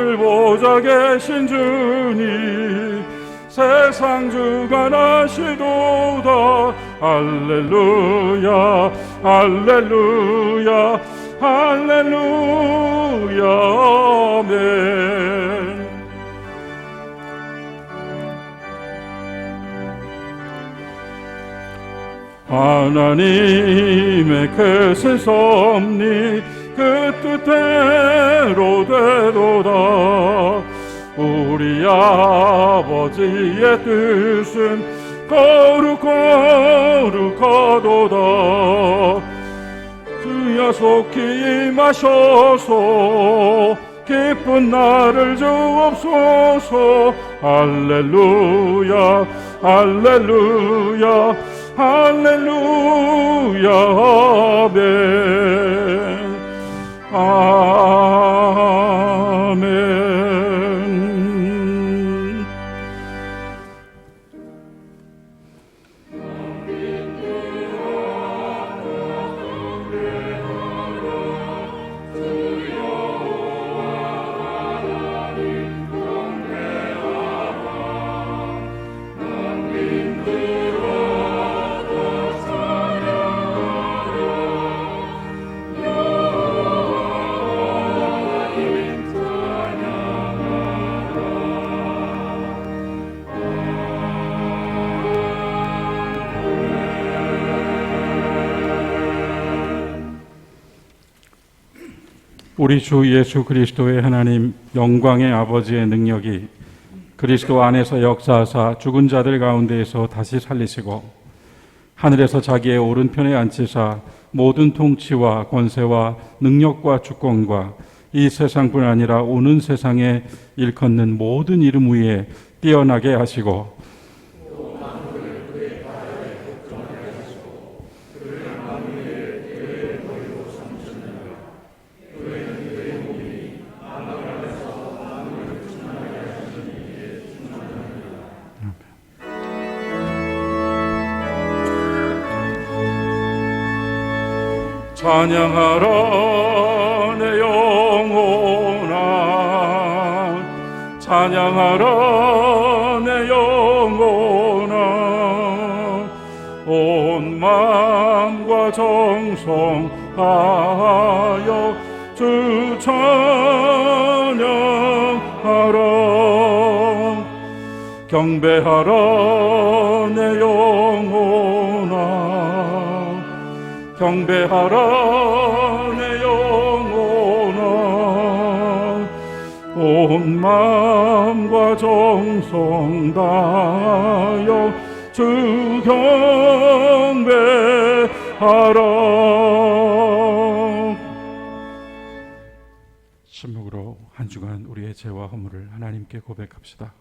하늘 보좌 계신 주님 세상 주관하시도다. 할렐루야 할렐루야 할렐루야 아멘. 하나님의 크신 섭리 그 뜻대로 되도다. 우리 아버지의 뜻은 거룩하도다. 주여 속히 임하셔서 기쁜 날을 주옵소서. 할렐루야 할렐루야 할렐루야 아멘 아멘. 우리 주 예수 그리스도의 하나님 영광의 아버지의 능력이 그리스도 안에서 역사하사 죽은 자들 가운데에서 다시 살리시고 하늘에서 자기의 오른편에 앉히사 모든 통치와 권세와 능력과 주권과 이 세상뿐 아니라 오는 세상에 일컫는 모든 이름 위에 뛰어나게 하시고 찬양하라 내 영혼아 찬양하라 내 영혼아 온 마음과 정성 다하여 주 찬양하라. 경배하라 내 영혼아 경배하라 내 영혼아 온 마음과 정성 다하여 주 경배하라. 침묵으로 한 주간 우리의 죄와 허물을 하나님께 고백합시다.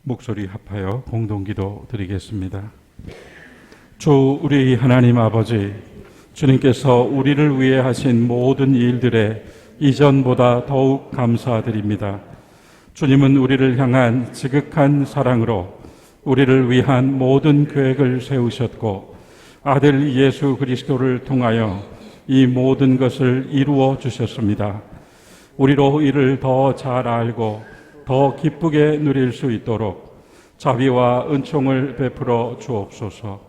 목소리 합하여 공동기도 드리겠습니다. 주 우리 하나님 아버지, 주님께서 우리를 위해 하신 모든 일들에 이전보다 더욱 감사드립니다. 주님은 우리를 향한 지극한 사랑으로 우리를 위한 모든 계획을 세우셨고 아들 예수 그리스도를 통하여 이 모든 것을 이루어 주셨습니다. 우리로 이를 더 잘 알고 더 기쁘게 누릴 수 있도록 자비와 은총을 베풀어 주옵소서.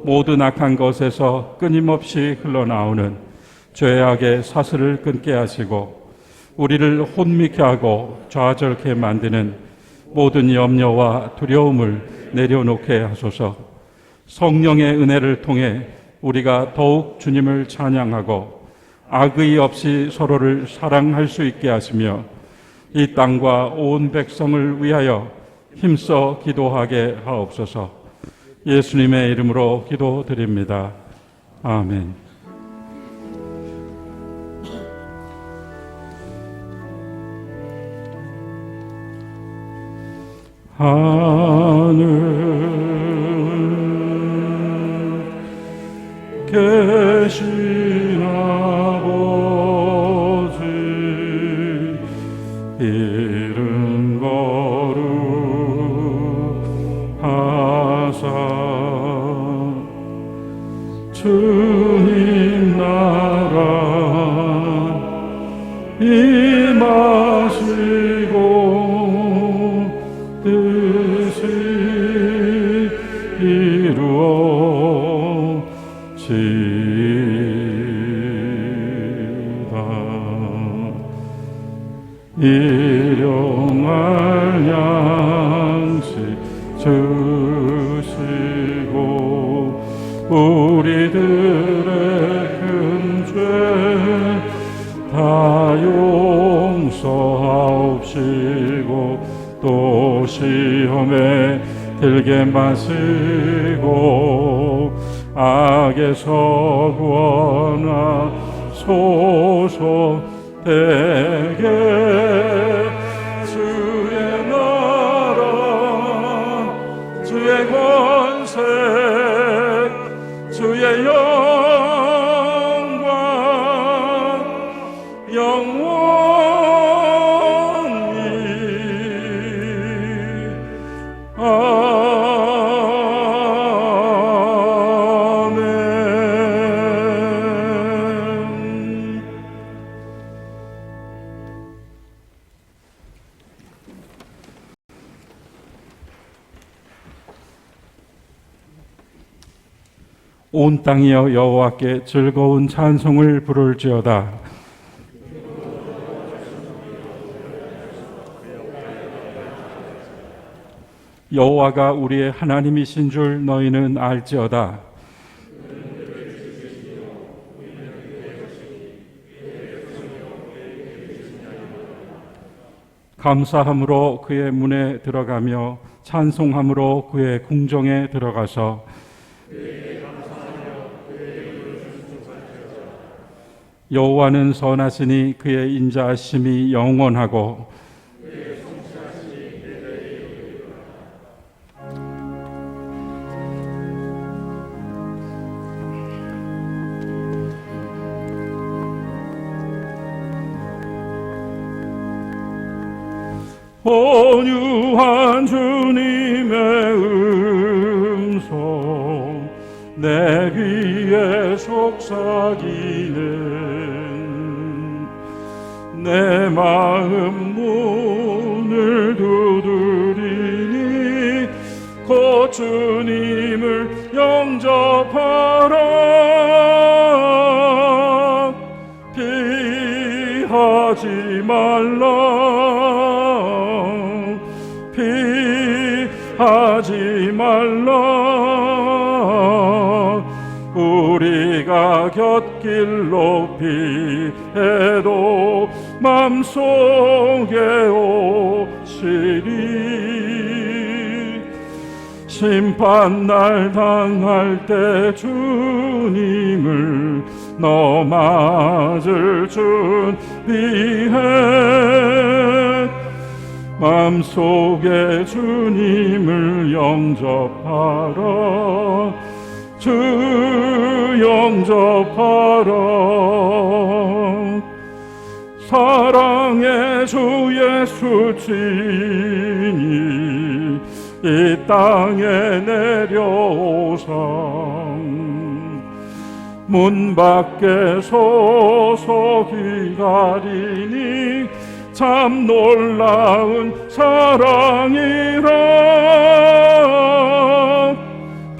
모든 악한 것에서 끊임없이 흘러나오는 죄악의 사슬을 끊게 하시고 우리를 혼미케 하고 좌절케 만드는 모든 염려와 두려움을 내려놓게 하소서. 성령의 은혜를 통해 우리가 더욱 주님을 찬양하고 악의 없이 서로를 사랑할 수 있게 하시며 이 땅과 온 백성을 위하여 힘써 기도하게 하옵소서. 예수님의 이름으로 기도드립니다. 아멘. 하늘 계신 아버지 마시고 뜻이 이루어지다. 일용할 양식 주시고 우리들의 큰 죄 다 용서하옵시고 또 시험에 들게 마시고 악에서 구원하소서. 대개 주의 나라 주의 권세 주의 영광 영원히 아멘. 온 땅이여 여호와께 즐거운 찬송을 부를지어다. 여호와가 우리의 하나님이신 줄 너희는 알지어다. 감사함으로 그의 문에 들어가며 찬송함으로 그의 궁정에 들어가서 여호와는 선하시니 그의 인자하심이 영원하고 온유한 주님의 음성 내 귀에 속삭이는 내 마음 문을 두드리니 곧 주님을 영접하라. 피하지 말라. 피하지 말라. 우리가 곁길로 피해도 맘속에 오시리. 심판날 당할 때 주님을 너 맞을 준비해. 맘속에 주님을 영접하라. 주 영접하라. 사랑의 주 예수 친히 이 땅에 내려오사 문 밖에 서서 기다리니 참 놀라운 사랑이라.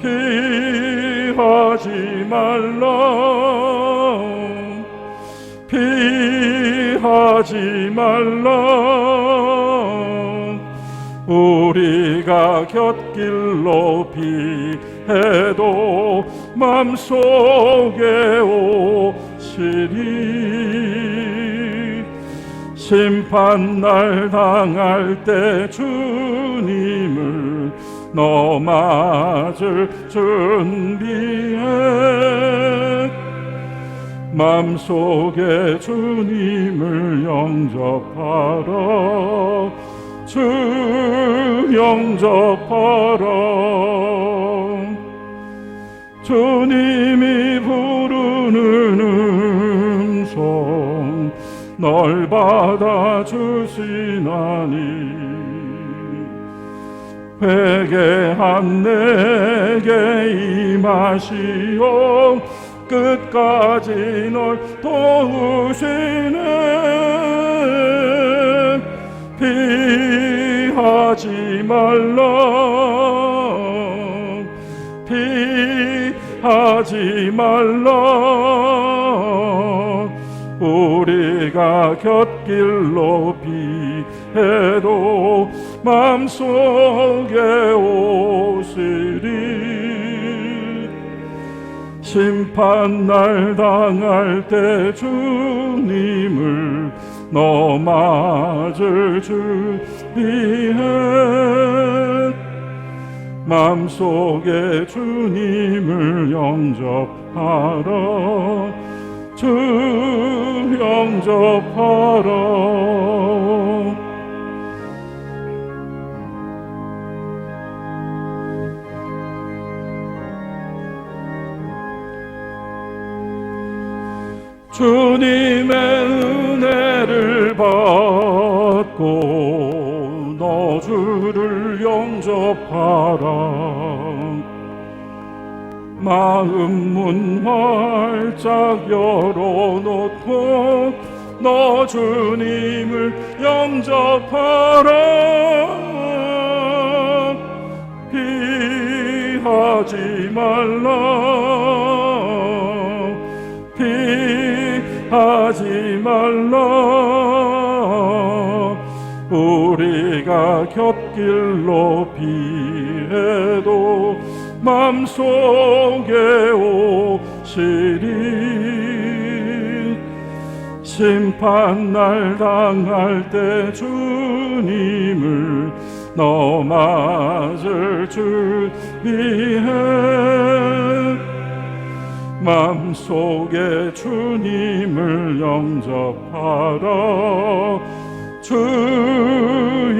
피하지 말라. 피하지 말라. 우리가 곁길로 피해도 맘속에 오시리. 심판날 당할 때 주님을 너 맞을 준비해. 맘속에 주님을 영접하라. 주 영접하라. 주님이 부르는 음성 널 받아주시나니 회개한 내게 임하시오. 끝까지 널 도우시네. 말라 피하지 말라 우리가 곁길로 피해도 맘속에 오시리 심판날 당할 때 주님을 너 맞을 준비해 맘속에 주님을 영접하라 주 영접하라 주님의 은혜를 받고 너 주를 영접하라 마음 문 활짝 열어놓고 너 주님을 영접하라 피하지 말라 피하지 말라 우리가 곁길로 피해도 맘속에 오시리 심판날 당할 때 주님을 너 맞을 준비해 맘속에 주님을 영접하라 주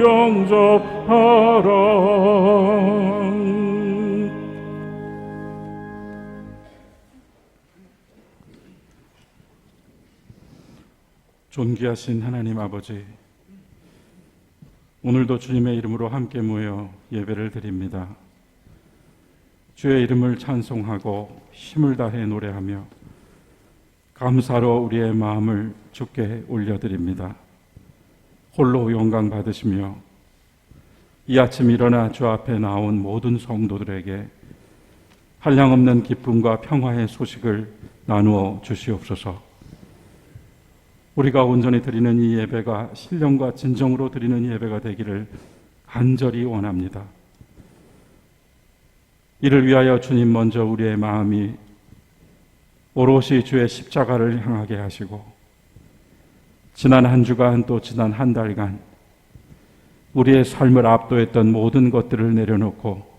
영접하라 존귀하신 하나님 아버지 오늘도 주님의 이름으로 함께 모여 예배를 드립니다. 주의 이름을 찬송하고 힘을 다해 노래하며 감사로 우리의 마음을 주께 올려드립니다. 홀로 영광 받으시며 이 아침 일어나 주 앞에 나온 모든 성도들에게 한량없는 기쁨과 평화의 소식을 나누어 주시옵소서. 우리가 온전히 드리는 이 예배가 신령과 진정으로 드리는 예배가 되기를 간절히 원합니다. 이를 위하여 주님 먼저 우리의 마음이 오롯이 주의 십자가를 향하게 하시고 지난 한 주간 또 지난 한 달간 우리의 삶을 압도했던 모든 것들을 내려놓고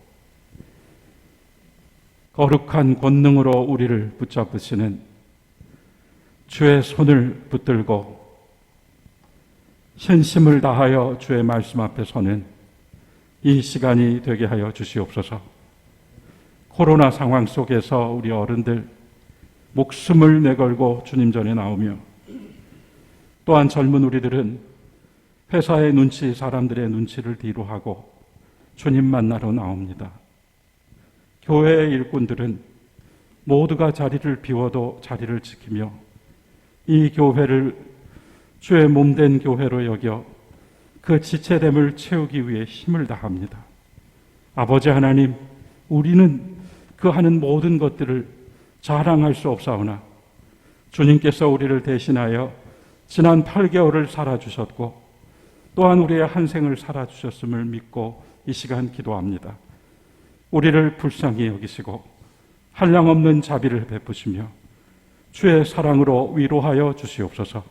거룩한 권능으로 우리를 붙잡으시는 주의 손을 붙들고 신심을 다하여 주의 말씀 앞에 서는 이 시간이 되게 하여 주시옵소서. 코로나 상황 속에서 우리 어른들 목숨을 내걸고 주님 전에 나오며 또한 젊은 우리들은 회사의 눈치, 사람들의 눈치를 뒤로하고 주님 만나러 나옵니다. 교회의 일꾼들은 모두가 자리를 비워도 자리를 지키며 이 교회를 주의 몸된 교회로 여겨 그 지체됨을 채우기 위해 힘을 다합니다. 아버지 하나님, 우리는 그 하는 모든 것들을 자랑할 수 없사오나 주님께서 우리를 대신하여 지난 8개월을 살아주셨고 또한 우리의 한 생을 살아주셨음을 믿고 이 시간 기도합니다. 우리를 불쌍히 여기시고 한량없는 자비를 베푸시며 주의 사랑으로 위로하여 주시옵소서.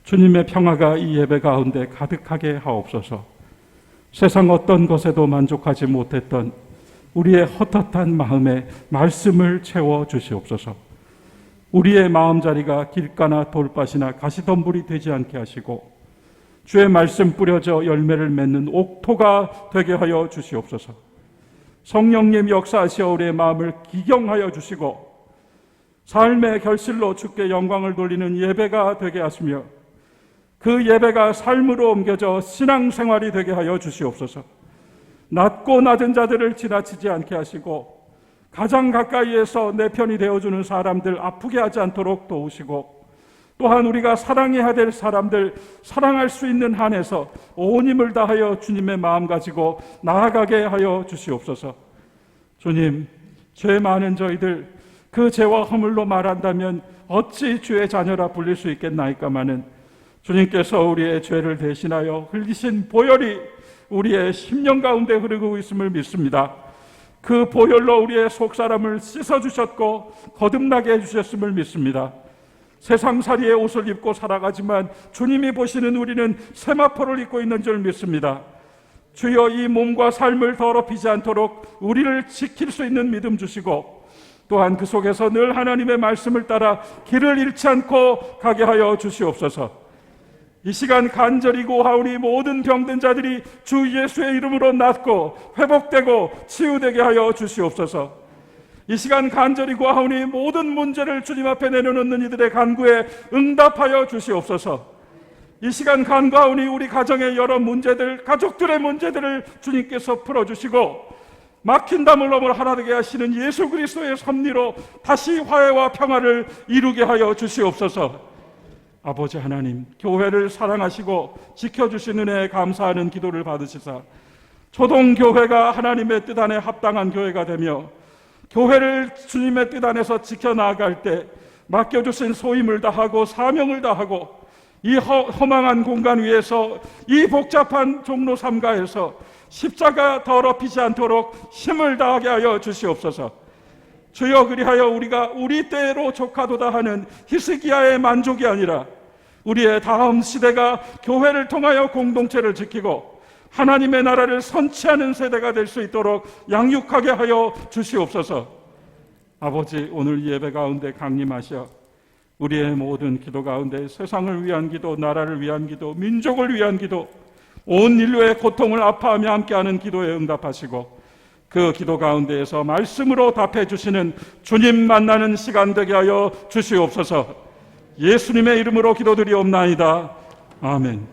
주님의 평화가 이 예배 가운데 가득하게 하옵소서. 세상 어떤 것에도 만족하지 못했던 우리의 헛헛한 마음에 말씀을 채워 주시옵소서. 우리의 마음자리가 길가나 돌밭이나 가시덤불이 되지 않게 하시고 주의 말씀 뿌려져 열매를 맺는 옥토가 되게 하여 주시옵소서. 성령님 역사하시어 우리의 마음을 기경하여 주시고 삶의 결실로 주께 영광을 돌리는 예배가 되게 하시며 그 예배가 삶으로 옮겨져 신앙생활이 되게 하여 주시옵소서. 낮고 낮은 자들을 지나치지 않게 하시고 가장 가까이에서 내 편이 되어주는 사람들 아프게 하지 않도록 도우시고 또한 우리가 사랑해야 될 사람들, 사랑할 수 있는 한에서 온 힘을 다하여 주님의 마음 가지고 나아가게 하여 주시옵소서. 주님, 죄 많은 저희들, 그 죄와 허물로 말한다면 어찌 주의 자녀라 불릴 수 있겠나이까마는 주님께서 우리의 죄를 대신하여 흘리신 보혈이 우리의 심령 가운데 흐르고 있음을 믿습니다. 그 보혈로 우리의 속사람을 씻어주셨고 거듭나게 해주셨음을 믿습니다. 세상살이의 옷을 입고 살아가지만 주님이 보시는 우리는 세마포를 입고 있는 줄 믿습니다. 주여, 이 몸과 삶을 더럽히지 않도록 우리를 지킬 수 있는 믿음 주시고, 또한 그 속에서 늘 하나님의 말씀을 따라 길을 잃지 않고 가게 하여 주시옵소서. 이 시간 간절히 구하오니 모든 병든 자들이 주 예수의 이름으로 낫고 회복되고 치유되게 하여 주시옵소서. 이 시간 간절히 구하오니 모든 문제를 주님 앞에 내려놓는 이들의 간구에 응답하여 주시옵소서. 이 시간 간구하오니 우리 가정의 여러 문제들, 가족들의 문제들을 주님께서 풀어주시고 막힌 담을 넘어 하나 되게 하시는 예수 그리스도의 섭리로 다시 화해와 평화를 이루게 하여 주시옵소서. 아버지 하나님, 교회를 사랑하시고 지켜주시는 은혜에 감사하는 기도를 받으시사 초동교회가 하나님의 뜻 안에 합당한 교회가 되며 교회를 주님의 뜻 안에서 지켜나갈 때 맡겨주신 소임을 다하고 사명을 다하고 이 허망한 공간 위에서 이 복잡한 종로 삼가에서 십자가 더럽히지 않도록 힘을 다하게 하여 주시옵소서. 주여, 그리하여 우리가 우리 때로 족하도다 하는 히스기야의 만족이 아니라 우리의 다음 시대가 교회를 통하여 공동체를 지키고 하나님의 나라를 선취하는 세대가 될 수 있도록 양육하게 하여 주시옵소서. 아버지, 오늘 예배 가운데 강림하셔 우리의 모든 기도 가운데 세상을 위한 기도, 나라를 위한 기도, 민족을 위한 기도, 온 인류의 고통을 아파하며 함께하는 기도에 응답하시고 그 기도 가운데에서 말씀으로 답해 주시는 주님 만나는 시간 되게 하여 주시옵소서. 예수님의 이름으로 기도드리옵나이다. 아멘.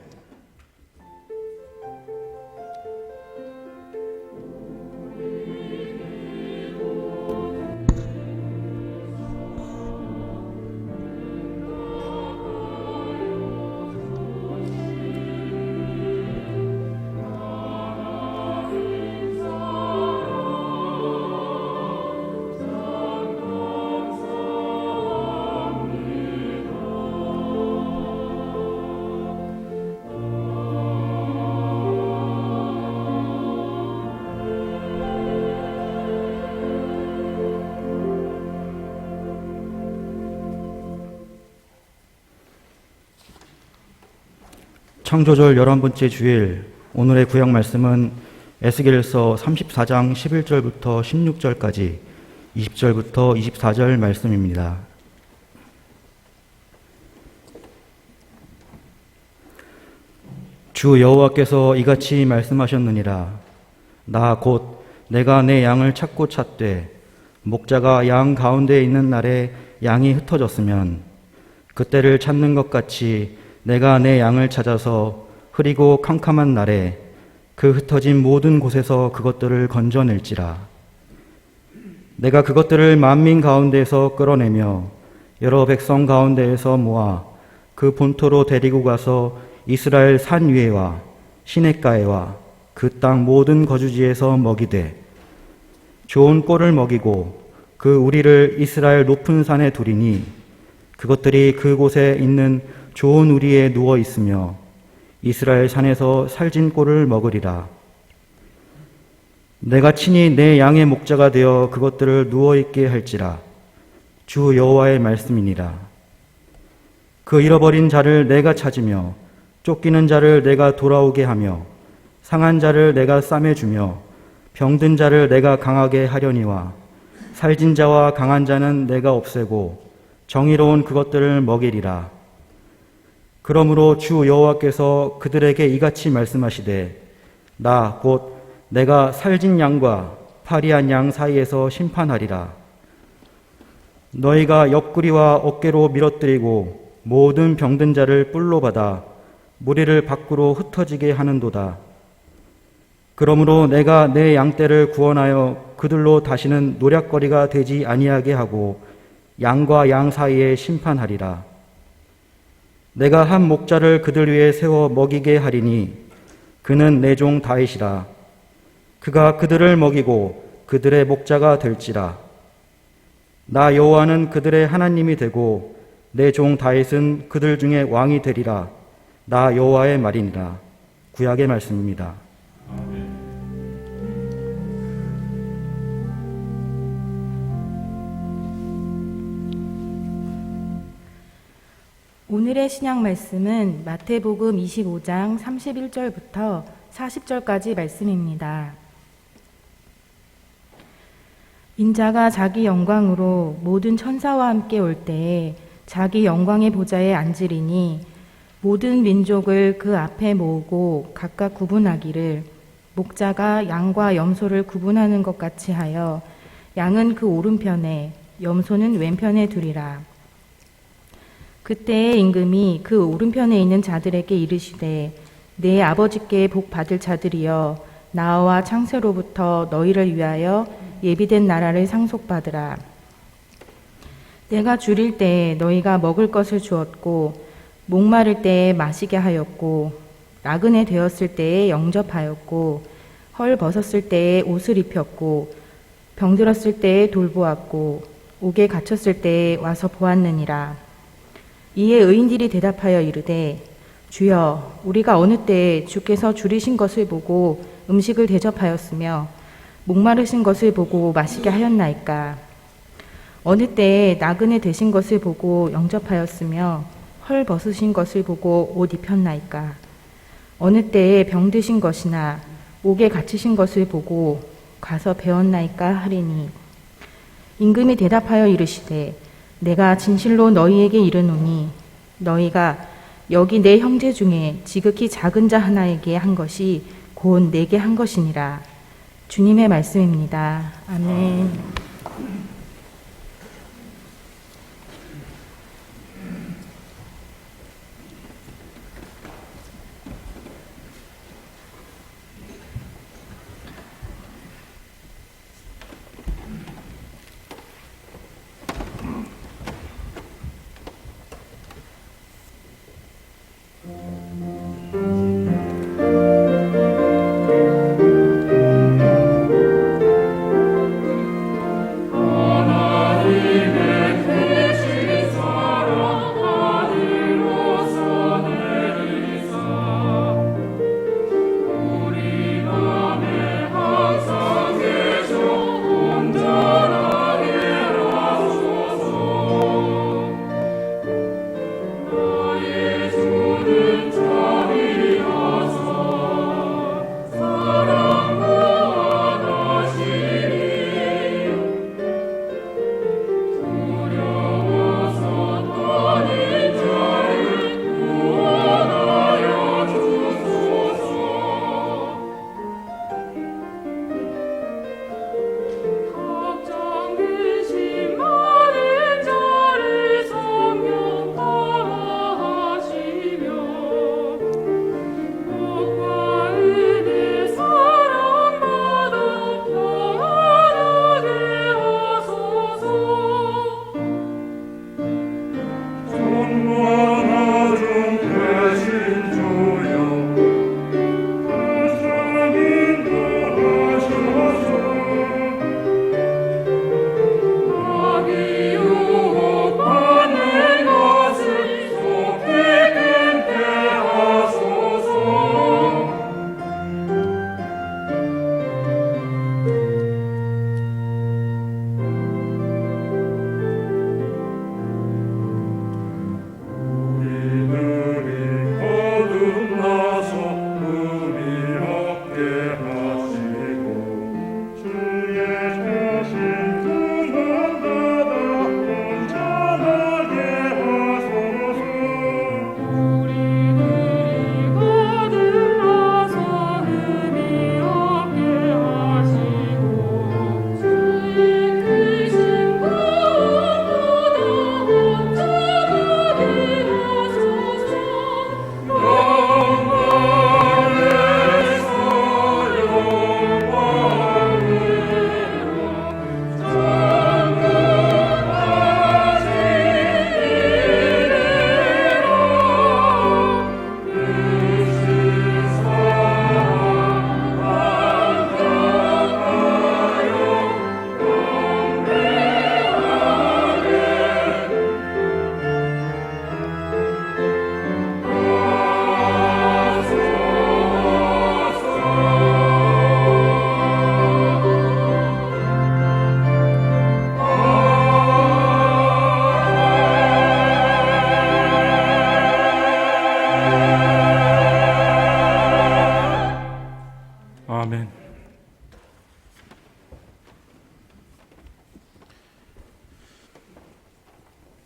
창조절 11번째 주일, 오늘의 구약 말씀은 에스겔서 34장 11절부터 16절까지 20절부터 24절 말씀입니다. 주 여호와께서 이같이 말씀하셨느니라. 나 곧 내가 내 양을 찾고 찾되 목자가 양 가운데 있는 날에 양이 흩어졌으면 그때를 찾는 것 같이 내가 내 양을 찾아서 흐리고 캄캄한 날에 그 흩어진 모든 곳에서 그것들을 건져낼지라. 내가 그것들을 만민 가운데에서 끌어내며 여러 백성 가운데에서 모아 그 본토로 데리고 가서 이스라엘 산 위에와 시냇가에와 그 땅 모든 거주지에서 먹이되 좋은 꼴을 먹이고 그 우리를 이스라엘 높은 산에 두리니 그것들이 그곳에 있는 좋은 우리에 누워 있으며 이스라엘 산에서 살진 꼴을 먹으리라. 내가 친히 내 양의 목자가 되어 그것들을 누워 있게 할지라. 주 여호와의 말씀이니라. 그 잃어버린 자를 내가 찾으며 쫓기는 자를 내가 돌아오게 하며 상한 자를 내가 싸매주며 병든 자를 내가 강하게 하려니와 살진 자와 강한 자는 내가 없애고 정의로운 그것들을 먹이리라. 그러므로 주 여호와께서 그들에게 이같이 말씀하시되 나 곧 내가 살진 양과 파리한 양 사이에서 심판하리라. 너희가 옆구리와 어깨로 밀어뜨리고 모든 병든 자를 뿔로 받아 무리를 밖으로 흩어지게 하는도다. 그러므로 내가 내 양떼를 구원하여 그들로 다시는 노략거리가 되지 아니하게 하고 양과 양 사이에 심판하리라. 내가 한 목자를 그들 위에 세워 먹이게 하리니 그는 내 종 다윗이라. 그가 그들을 먹이고 그들의 목자가 될지라. 나 여호와는 그들의 하나님이 되고 내 종 다윗은 그들 중에 왕이 되리라. 나 여호와의 말이니라. 구약의 말씀입니다. 오늘의 신약 말씀은 마태복음 25장 31절부터 40절까지 말씀입니다. 인자가 자기 영광으로 모든 천사와 함께 올 때에 자기 영광의 보좌에 앉으리니 모든 민족을 그 앞에 모으고 각각 구분하기를 목자가 양과 염소를 구분하는 것 같이 하여 양은 그 오른편에 염소는 왼편에 두리라. 그때의 임금이 그 오른편에 있는 자들에게 이르시되 내 아버지께 복 받을 자들이여 나와 창세로부터 너희를 위하여 예비된 나라를 상속받으라. 내가 줄일 때에 너희가 먹을 것을 주었고 목마를 때에 마시게 하였고 나그네 되었을 때에 영접하였고 헐 벗었을 때에 옷을 입혔고 병들었을 때에 돌보았고 옥에 갇혔을 때에 와서 보았느니라. 이에 의인들이 대답하여 이르되 주여 우리가 어느 때에 주께서 줄이신 것을 보고 음식을 대접하였으며 목마르신 것을 보고 마시게 하였나이까. 어느 때에 나그네 되신 것을 보고 영접하였으며 헐 벗으신 것을 보고 옷 입혔나이까. 어느 때에 병드신 것이나 옥에 갇히신 것을 보고 가서 배웠나이까 하리니. 임금이 대답하여 이르시되 내가 진실로 너희에게 이르노니 너희가 여기 내 형제 중에 지극히 작은 자 하나에게 한 것이 곧 내게 한 것이니라. 주님의 말씀입니다. 아멘.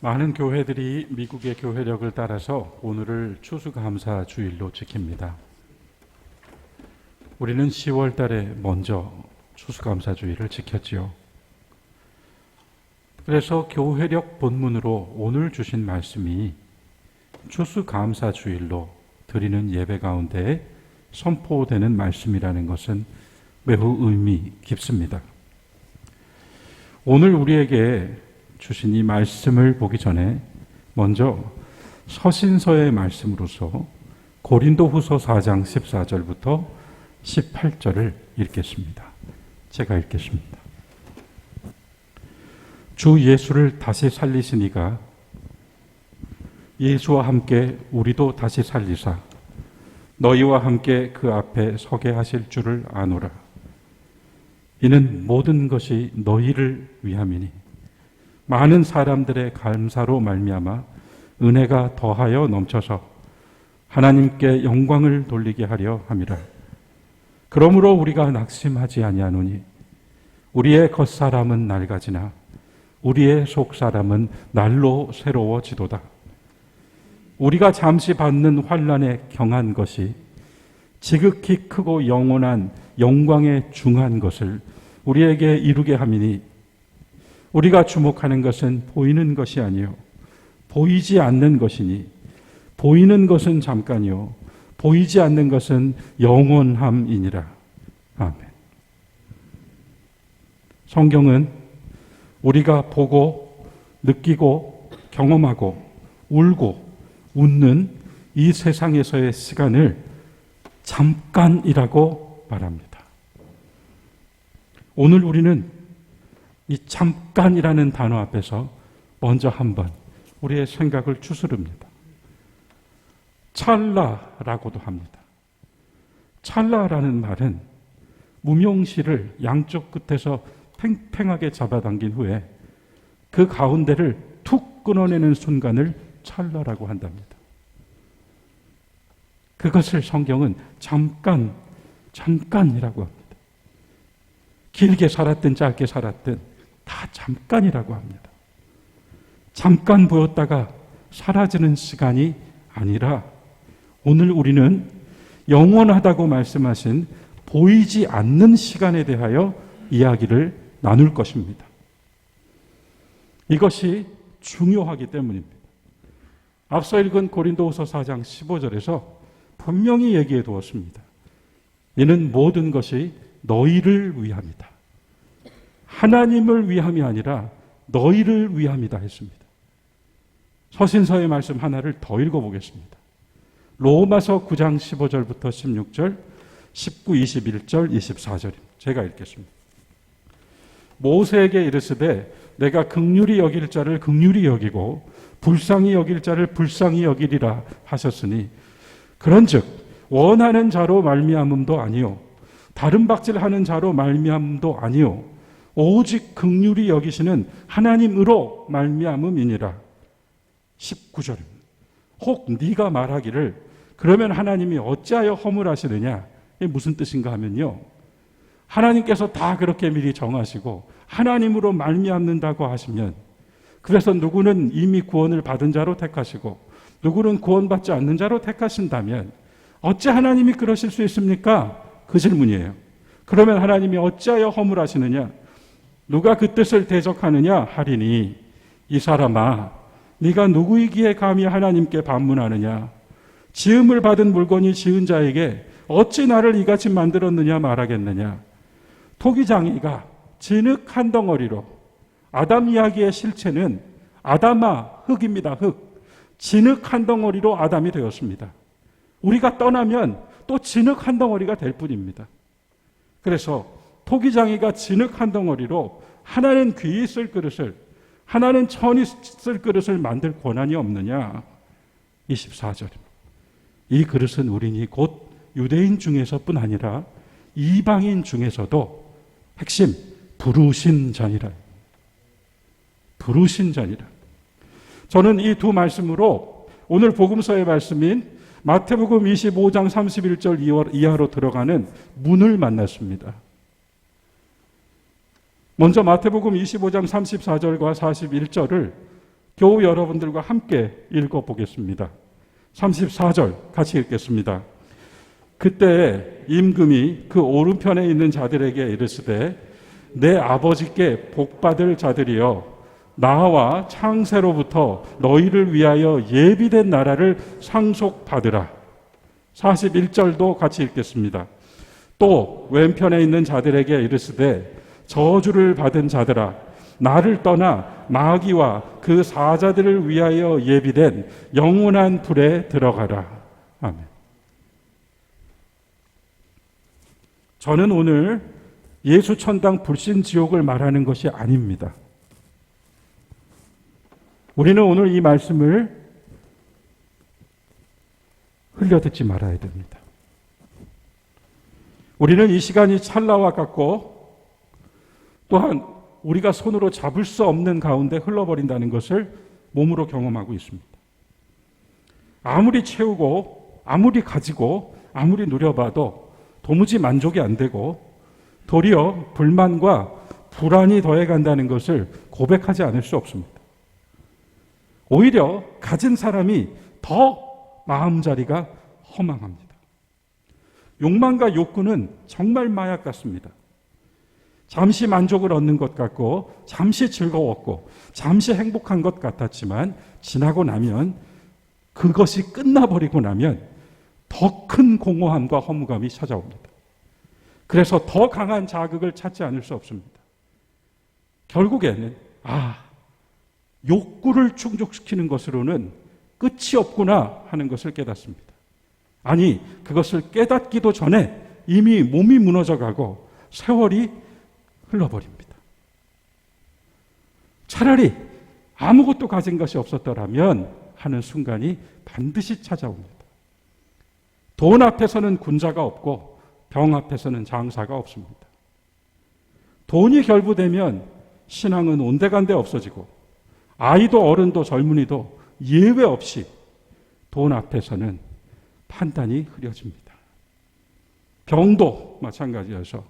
많은 교회들이 미국의 교회력을 따라서 오늘을 추수감사 주일로 지킵니다. 우리는 10월 달에 먼저 추수감사 주일을 지켰지요. 그래서 교회력 본문으로 오늘 주신 말씀이 추수감사 주일로 드리는 예배 가운데 선포되는 말씀이라는 것은 매우 의미 깊습니다. 오늘 우리에게 주신 이 말씀을 보기 전에 먼저 서신서의 말씀으로서 고린도후서 4장 14절부터 18절을 읽겠습니다. 제가 읽겠습니다. 주 예수를 다시 살리시니가 예수와 함께 우리도 다시 살리사 너희와 함께 그 앞에 서게 하실 줄을 아노라. 이는 모든 것이 너희를 위함이니 많은 사람들의 감사로 말미암아 은혜가 더하여 넘쳐서 하나님께 영광을 돌리게 하려 함이라. 그러므로 우리가 낙심하지 아니하노니 우리의 겉사람은 낡아지나 우리의 속사람은 날로 새로워지도다. 우리가 잠시 받는 환난에 경한 것이 지극히 크고 영원한 영광에 중한 것을 우리에게 이루게 함이니 우리가 주목하는 것은 보이는 것이 아니요 보이지 않는 것이니 보이는 것은 잠깐이요 보이지 않는 것은 영원함이니라. 아멘. 성경은 우리가 보고 느끼고 경험하고 울고 웃는 이 세상에서의 시간을 잠깐이라고 말합니다. 오늘 우리는 이 잠깐이라는 단어 앞에서 먼저 한번 우리의 생각을 추스릅니다. 찰나라고도 합니다. 찰나라는 말은 무명실을 양쪽 끝에서 팽팽하게 잡아당긴 후에 그 가운데를 툭 끊어내는 순간을 찰나라고 한답니다. 그것을 성경은 잠깐이라고 합니다. 길게 살았든 짧게 살았든 다 잠깐이라고 합니다. 잠깐 보였다가 사라지는 시간이 아니라 오늘 우리는 영원하다고 말씀하신 보이지 않는 시간에 대하여 이야기를 나눌 것입니다. 이것이 중요하기 때문입니다. 앞서 읽은 고린도후서 4장 15절에서 분명히 얘기해 두었습니다. 이는 모든 것이 너희를 위함이다. 하나님을 위함이 아니라 너희를 위함이다 했습니다. 서신서의 말씀 하나를 더 읽어보겠습니다. 로마서 9장 15절부터 16절, 19, 21절, 24절입니다. 제가 읽겠습니다. 모세에게 이르시되 내가 긍휼히 여길 자를 긍휼히 여기고 불쌍히 여길 자를 불쌍히 여기리라 하셨으니 그런즉 원하는 자로 말미암음도 아니요 다른 박질하는 자로 말미암음도 아니요 오직 긍휼히 여기시는 하나님으로 말미암음이니라. 19절입니다. 혹 네가 말하기를 그러면 하나님이 어찌하여 허물하시느냐? 이게 무슨 뜻인가 하면요, 하나님께서 다 그렇게 미리 정하시고 하나님으로 말미암는다고 하시면, 그래서 누구는 이미 구원을 받은 자로 택하시고 누구는 구원받지 않는 자로 택하신다면 어찌 하나님이 그러실 수 있습니까? 그 질문이에요. 그러면 하나님이 어찌하여 허물하시느냐? 누가 그 뜻을 대적하느냐 하리니 이 사람아 네가 누구이기에 감히 하나님께 반문하느냐? 지음을 받은 물건이 지은 자에게 어찌 나를 이같이 만들었느냐 말하겠느냐? 토기장이가 진흙 한 덩어리로, 아담 이야기의 실체는 아담아 흙입니다. 흙. 진흙 한 덩어리로 아담이 되었습니다. 우리가 떠나면 또 진흙 한 덩어리가 될 뿐입니다. 그래서 토기장이가 진흙 한 덩어리로 하나는 귀히 쓸 그릇을, 하나는 천히 쓸 그릇을 만들 권한이 없느냐? 24절입니다. 이 그릇은 우리니 곧 유대인 중에서뿐 아니라 이방인 중에서도 핵심 부르신 자니라. 부르신 자니라. 저는 이 두 말씀으로 오늘 복음서의 말씀인 마태복음 25장 31절 이하로 들어가는 문을 만났습니다. 먼저 마태복음 25장 34절과 41절을 겨우 여러분들과 함께 읽어보겠습니다. 34절 같이 읽겠습니다. 그때 임금이 그 오른편에 있는 자들에게 이르시되 내 아버지께 복받을 자들이여 나와 창세로부터 너희를 위하여 예비된 나라를 상속받으라. 41절도 같이 읽겠습니다. 또 왼편에 있는 자들에게 이르시되 저주를 받은 자들아 나를 떠나 마귀와 그 사자들을 위하여 예비된 영원한 불에 들어가라. 아멘. 저는 오늘 예수 천당 불신 지옥을 말하는 것이 아닙니다. 우리는 오늘 이 말씀을 흘려듣지 말아야 됩니다. 우리는 이 시간이 찰나와 같고 또한 우리가 손으로 잡을 수 없는 가운데 흘러버린다는 것을 몸으로 경험하고 있습니다. 아무리 채우고 아무리 가지고 아무리 누려봐도 도무지 만족이 안 되고 도리어 불만과 불안이 더해간다는 것을 고백하지 않을 수 없습니다. 오히려 가진 사람이 더 마음자리가 허망합니다. 욕망과 욕구는 정말 마약 같습니다. 잠시 만족을 얻는 것 같고 잠시 즐거웠고 잠시 행복한 것 같았지만 지나고 나면 그것이 끝나버리고 나면 더 큰 공허함과 허무감이 찾아옵니다. 그래서 더 강한 자극을 찾지 않을 수 없습니다. 결국에는 욕구를 충족시키는 것으로는 끝이 없구나 하는 것을 깨닫습니다. 아니, 그것을 깨닫기도 전에 이미 몸이 무너져가고 세월이 흘러버립니다. 차라리 아무것도 가진 것이 없었더라면 하는 순간이 반드시 찾아옵니다. 돈 앞에서는 군자가 없고 병 앞에서는 장사가 없습니다. 돈이 결부되면 신앙은 온데간데 없어지고 아이도 어른도 젊은이도 예외 없이 돈 앞에서는 판단이 흐려집니다. 병도 마찬가지여서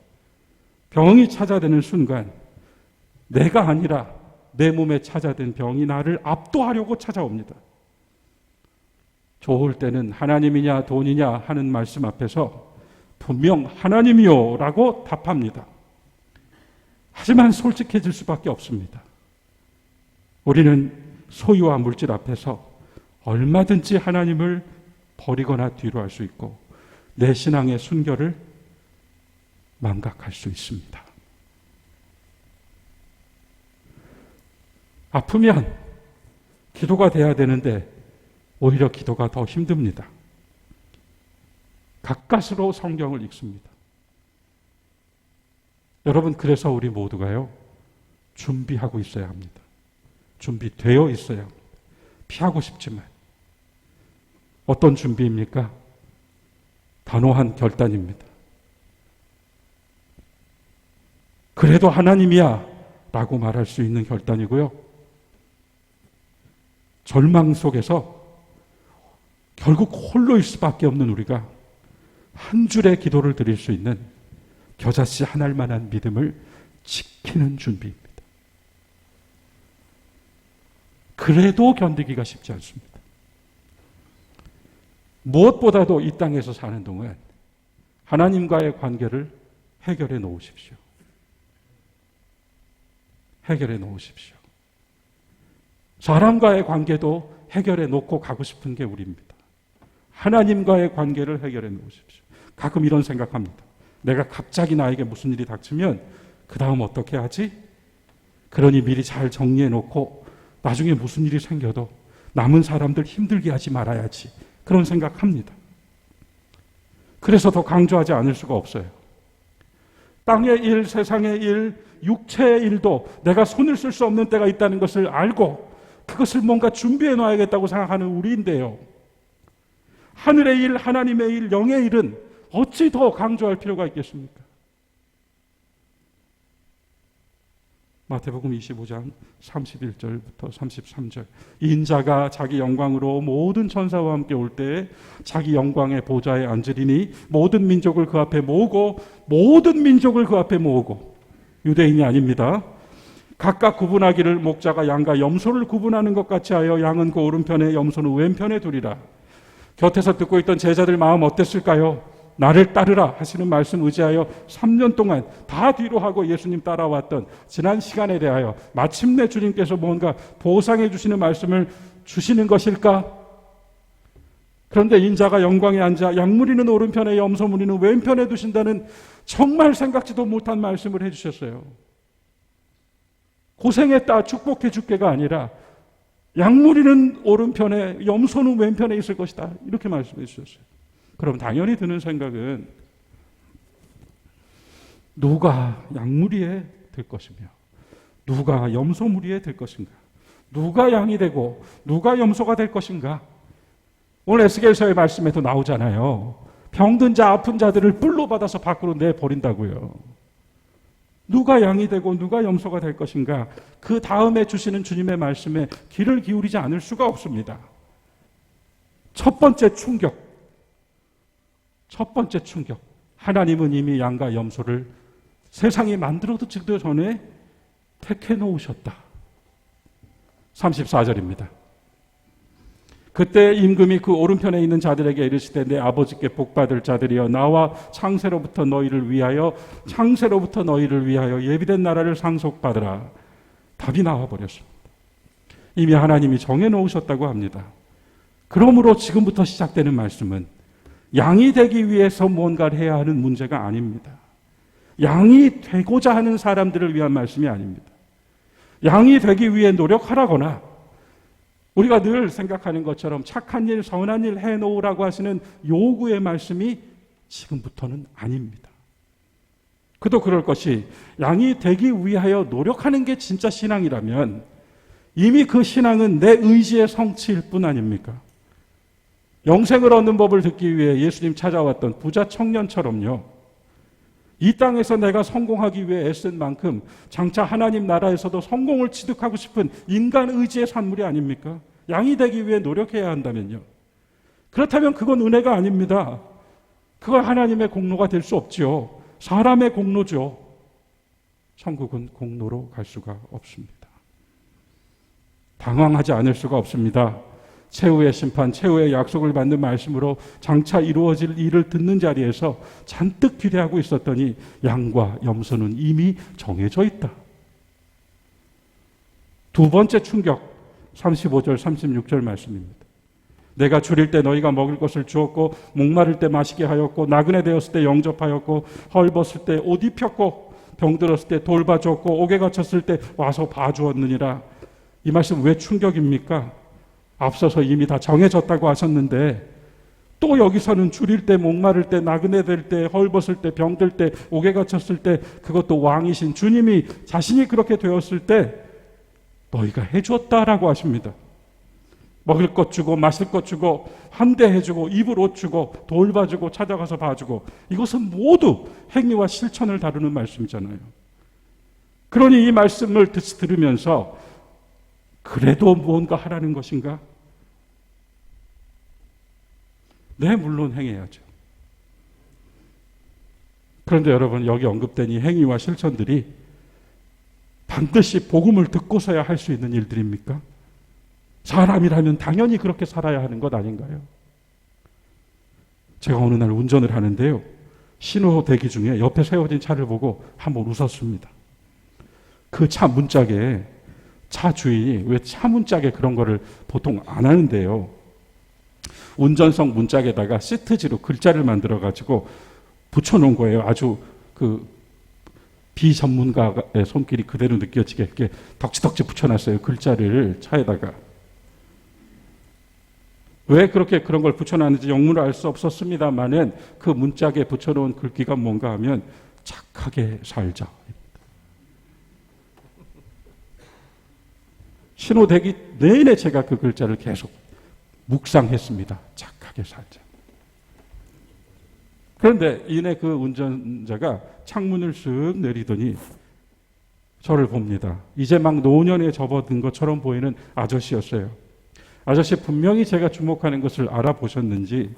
병이 찾아드는 순간 내가 아니라 내 몸에 찾아든 병이 나를 압도하려고 찾아옵니다. 좋을 때는 하나님이냐 돈이냐 하는 말씀 앞에서 분명 하나님이요 라고 답합니다. 하지만 솔직해질 수밖에 없습니다. 우리는 소유와 물질 앞에서 얼마든지 하나님을 버리거나 뒤로 할 수 있고 내 신앙의 순결을 망각할 수 있습니다. 아프면 기도가 돼야 되는데 오히려 기도가 더 힘듭니다. 가까스로 성경을 읽습니다. 여러분, 그래서 우리 모두가요, 준비하고 있어야 합니다. 준비되어 있어야 합니다. 피하고 싶지만. 어떤 준비입니까? 단호한 결단입니다. 그래도 하나님이야 라고 말할 수 있는 결단이고요. 절망 속에서 결국 홀로일 수밖에 없는 우리가 한 줄의 기도를 드릴 수 있는 겨자씨 한 알만한 믿음을 지키는 준비입니다. 그래도 견디기가 쉽지 않습니다. 무엇보다도 이 땅에서 사는 동안 하나님과의 관계를 해결해 놓으십시오. 해결해 놓으십시오. 사람과의 관계도 해결해 놓고 가고 싶은 게 우리입니다. 하나님과의 관계를 해결해 놓으십시오. 가끔 이런 생각합니다. 내가 갑자기 나에게 무슨 일이 닥치면 그 다음 어떻게 하지? 그러니 미리 잘 정리해 놓고 나중에 무슨 일이 생겨도 남은 사람들 힘들게 하지 말아야지. 그런 생각합니다. 그래서 더 강조하지 않을 수가 없어요. 땅의 일, 세상의 일, 육체의 일도 내가 손을 쓸 수 없는 때가 있다는 것을 알고 그것을 뭔가 준비해 놔야겠다고 생각하는 우리인데요. 하늘의 일, 하나님의 일, 영의 일은 어찌 더 강조할 필요가 있겠습니까? 마태복음 25장 31절부터 33절. 인자가 자기 영광으로 모든 천사와 함께 올 때에 자기 영광의 보좌에 앉으리니 모든 민족을 그 앞에 모으고 유대인이 아닙니다. 각각 구분하기를 목자가 양과 염소를 구분하는 것 같이 하여 양은 그 오른편에 염소는 왼편에 두리라. 곁에서 듣고 있던 제자들 마음 어땠을까요? 나를 따르라 하시는 말씀 의지하여 3년 동안 다 뒤로 하고 예수님 따라왔던 지난 시간에 대하여 마침내 주님께서 뭔가 보상해 주시는 말씀을 주시는 것일까? 그런데 인자가 영광에 앉아 양무리는 오른편에 염소무리는 왼편에 두신다는 정말 생각지도 못한 말씀을 해주셨어요. 고생했다 축복해 줄게가 아니라 양무리는 오른편에 염소는 왼편에 있을 것이다 이렇게 말씀해 주셨어요. 그럼 당연히 드는 생각은 누가 양무리에 들 것이며 누가 염소무리에 들 것인가? 누가 양이 되고 누가 염소가 될 것인가? 오늘 에스겔서의 말씀에도 나오잖아요. 병든 자 아픈 자들을 뿔로 받아서 밖으로 내버린다고요. 누가 양이 되고 누가 염소가 될 것인가? 그 다음에 주시는 주님의 말씀에 귀를 기울이지 않을 수가 없습니다. 첫 번째 충격. 하나님은 이미 양과 염소를 세상이 만들어지기도 전에 택해 놓으셨다. 34절입니다. 그때 임금이 그 오른편에 있는 자들에게 이르시되 내 아버지께 복받을 자들이여 나와 창세로부터 너희를 위하여 예비된 나라를 상속받으라. 답이 나와버렸습니다. 이미 하나님이 정해놓으셨다고 합니다. 그러므로 지금부터 시작되는 말씀은 양이 되기 위해서 뭔가를 해야 하는 문제가 아닙니다. 양이 되고자 하는 사람들을 위한 말씀이 아닙니다. 양이 되기 위해 노력하라거나 우리가 늘 생각하는 것처럼 착한 일, 선한 일 해놓으라고 하시는 요구의 말씀이 지금부터는 아닙니다. 그도 그럴 것이 양이 되기 위하여 노력하는 게 진짜 신앙이라면 이미 그 신앙은 내 의지의 성취일 뿐 아닙니까? 영생을 얻는 법을 듣기 위해 예수님 찾아왔던 부자 청년처럼요. 이 땅에서 내가 성공하기 위해 애쓴 만큼 장차 하나님 나라에서도 성공을 취득하고 싶은 인간 의지의 산물이 아닙니까? 양이 되기 위해 노력해야 한다면요. 그렇다면 그건 은혜가 아닙니다. 그건 하나님의 공로가 될 수 없지요. 사람의 공로죠. 천국은 공로로 갈 수가 없습니다. 당황하지 않을 수가 없습니다. 최후의 심판, 최후의 약속을 받는 말씀으로 장차 이루어질 일을 듣는 자리에서 잔뜩 기대하고 있었더니 양과 염소는 이미 정해져 있다. 두 번째 충격, 35절, 36절 말씀입니다. 내가 줄일 때 너희가 먹을 것을 주었고 목마를 때 마시게 하였고 나그네 되었을 때 영접하였고 헐벗을 때 옷 입혔고 병들었을 때 돌봐줬고 옥에 갇혔을 때 와서 봐주었느니라. 이 말씀 왜 충격입니까? 앞서서 이미 다 정해졌다고 하셨는데 또 여기서는 줄일 때, 목마를 때, 나그네 될 때, 헐벗을 때, 병들 때, 옥에 갇혔을 때 그것도 왕이신 주님이 자신이 그렇게 되었을 때 너희가 해줬다라고 하십니다. 먹을 것 주고 마실 것 주고 환대해주고 입을 옷 주고 돌봐주고 찾아가서 봐주고 이것은 모두 행위와 실천을 다루는 말씀이잖아요. 그러니 이 말씀을 들으면서 그래도 뭔가 하라는 것인가? 네, 물론 행해야죠. 그런데 여러분, 여기 언급된 이 행위와 실천들이 반드시 복음을 듣고서야 할 수 있는 일들입니까? 사람이라면 당연히 그렇게 살아야 하는 것 아닌가요? 제가 어느 날 운전을 하는데요. 신호 대기 중에 옆에 세워진 차를 보고 한번 웃었습니다. 그 차 문짝에 차 주인이 왜 차 문짝에 그런 거를 보통 안 하는데요. 운전석 문짝에다가 시트지로 글자를 만들어가지고 붙여놓은 거예요. 아주 그 비전문가의 손길이 그대로 느껴지게 이렇게 덕지덕지 붙여놨어요. 글자를 차에다가. 왜 그렇게 그런 걸 붙여놨는지 영문을 알 수 없었습니다만은 그 문짝에 붙여놓은 글귀가 뭔가 하면 착하게 살자. 신호대기 내내 제가 그 글자를 계속 묵상했습니다. 착하게 살자. 그런데 이내 그 운전자가 창문을 쓱 내리더니 저를 봅니다. 이제 막 노년에 접어든 것처럼 보이는 아저씨였어요. 아저씨 분명히 제가 주목하는 것을 알아보셨는지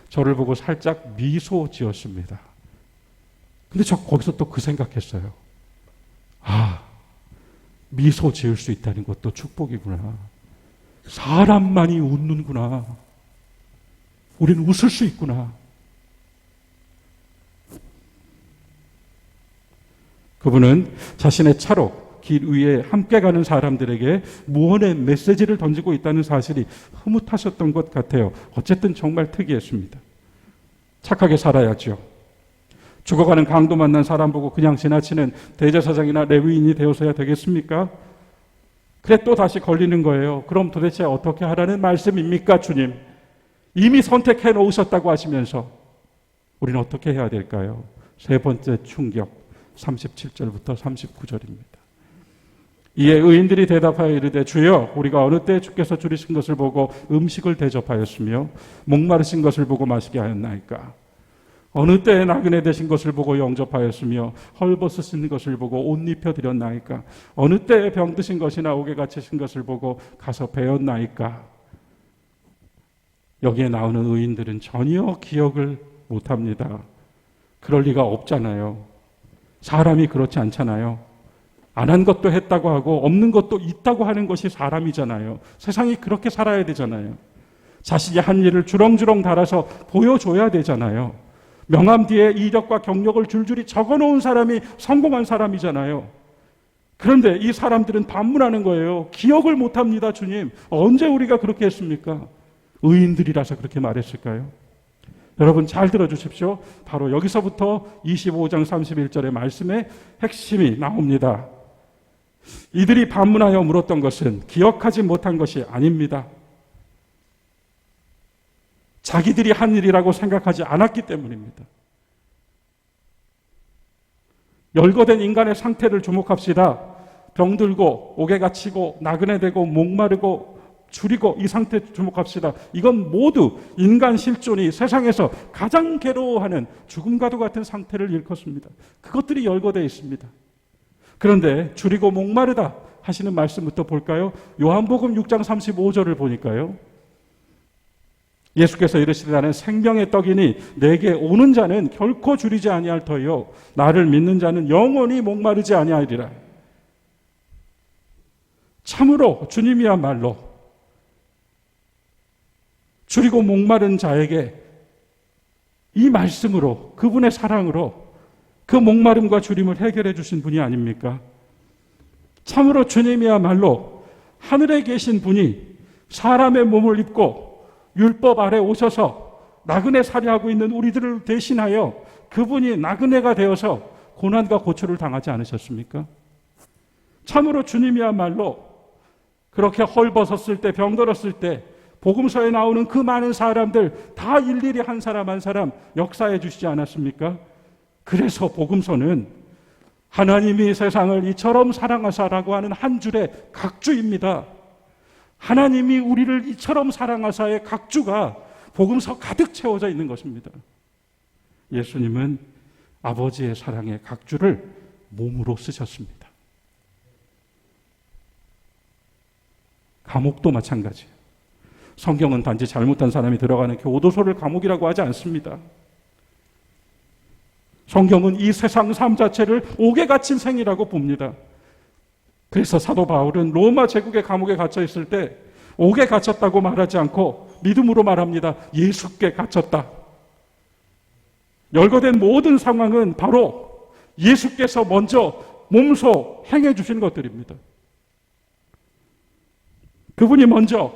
저를 보고 살짝 미소 지었습니다. 근데 저 거기서 또 그 생각했어요. 아, 미소 지을 수 있다는 것도 축복이구나. 사람만이 웃는구나. 우리는 웃을 수 있구나. 그분은 자신의 차로 길 위에 함께 가는 사람들에게 무언의 메시지를 던지고 있다는 사실이 흐뭇하셨던 것 같아요. 어쨌든 정말 특이했습니다. 착하게 살아야죠. 죽어가는 강도 만난 사람 보고 그냥 지나치는 대제사장이나 레위인이 되어서야 되겠습니까? 그래 또 다시 걸리는 거예요. 그럼 도대체 어떻게 하라는 말씀입니까, 주님? 이미 선택해 놓으셨다고 하시면서 우리는 어떻게 해야 될까요? 세 번째 충격, 37절부터 39절입니다. 이에 의인들이 대답하여 이르되 주여 우리가 어느 때 주께서 줄이신 것을 보고 음식을 대접하였으며 목마르신 것을 보고 마시게 하였나이까? 어느 때에 나그네 되신 것을 보고 영접하였으며 헐벗으신 것을 보고 옷 입혀 드렸나이까? 어느 때에 병드신 것이나 옥에 갇히신 것을 보고 가서 배웠나이까? 여기에 나오는 의인들은 전혀 기억을 못합니다. 그럴 리가 없잖아요. 사람이 그렇지 않잖아요. 안 한 것도 했다고 하고 없는 것도 있다고 하는 것이 사람이잖아요. 세상이 그렇게 살아야 되잖아요. 자신이 한 일을 주렁주렁 달아서 보여줘야 되잖아요. 명함 뒤에 이력과 경력을 줄줄이 적어놓은 사람이 성공한 사람이잖아요. 그런데 이 사람들은 반문하는 거예요. 기억을 못합니다, 주님. 언제 우리가 그렇게 했습니까? 의인들이라서 그렇게 말했을까요? 여러분 잘 들어주십시오. 바로 여기서부터 25장 31절의 말씀의 핵심이 나옵니다. 이들이 반문하여 물었던 것은 기억하지 못한 것이 아닙니다. 자기들이 한 일이라고 생각하지 않았기 때문입니다. 열거된 인간의 상태를 주목합시다. 병들고 옥에 갇히고 나그네 되고 목마르고 줄이고 이 상태 주목합시다. 이건 모두 인간 실존이 세상에서 가장 괴로워하는 죽음과도 같은 상태를 일컫습니다. 그것들이 열거되어 있습니다. 그런데 줄이고 목마르다 하시는 말씀부터 볼까요? 요한복음 6장 35절을 보니까요. 예수께서 이르시되 나는 생명의 떡이니 내게 오는 자는 결코 줄이지 아니할 터이요 나를 믿는 자는 영원히 목마르지 아니하리라. 참으로 주님이야말로 줄이고 목마른 자에게 이 말씀으로 그분의 사랑으로 그 목마름과 줄임을 해결해 주신 분이 아닙니까? 참으로 주님이야말로 하늘에 계신 분이 사람의 몸을 입고 율법 아래 오셔서 나그네 살이하고 있는 우리들을 대신하여 그분이 나그네가 되어서 고난과 고초를 당하지 않으셨습니까? 참으로 주님이야말로 그렇게 헐벗었을 때 병들었을 때 복음서에 나오는 그 많은 사람들 다 일일이 한 사람 한 사람 역사해 주시지 않았습니까? 그래서 복음서는 하나님이 세상을 이처럼 사랑하사라고 하는 한 줄의 각주입니다. 하나님이 우리를 이처럼 사랑하사의 각주가 복음서 가득 채워져 있는 것입니다. 예수님은 아버지의 사랑의 각주를 몸으로 쓰셨습니다. 감옥도 마찬가지예요. 성경은 단지 잘못한 사람이 들어가는 교도소를 감옥이라고 하지 않습니다. 성경은 이 세상 삶 자체를 옥에 갇힌 생이라고 봅니다. 그래서 사도 바울은 로마 제국의 감옥에 갇혀 있을 때 옥에 갇혔다고 말하지 않고 믿음으로 말합니다. 예수께 갇혔다. 열거된 모든 상황은 바로 예수께서 먼저 몸소 행해 주신 것들입니다. 그분이 먼저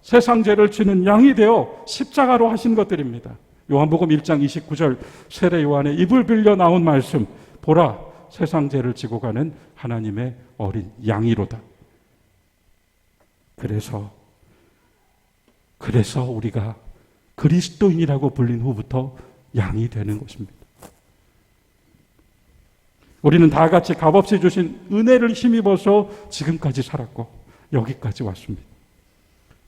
세상 죄를 지는 양이 되어 십자가로 하신 것들입니다. 요한복음 1장 29절 세례 요한의 입을 빌려 나온 말씀, 보라 세상 죄를 지고 가는 하나님의 어린 양이로다. 그래서 우리가 그리스도인이라고 불린 후부터 양이 되는 것입니다. 우리는 다 같이 값없이 주신 은혜를 힘입어서 지금까지 살았고 여기까지 왔습니다.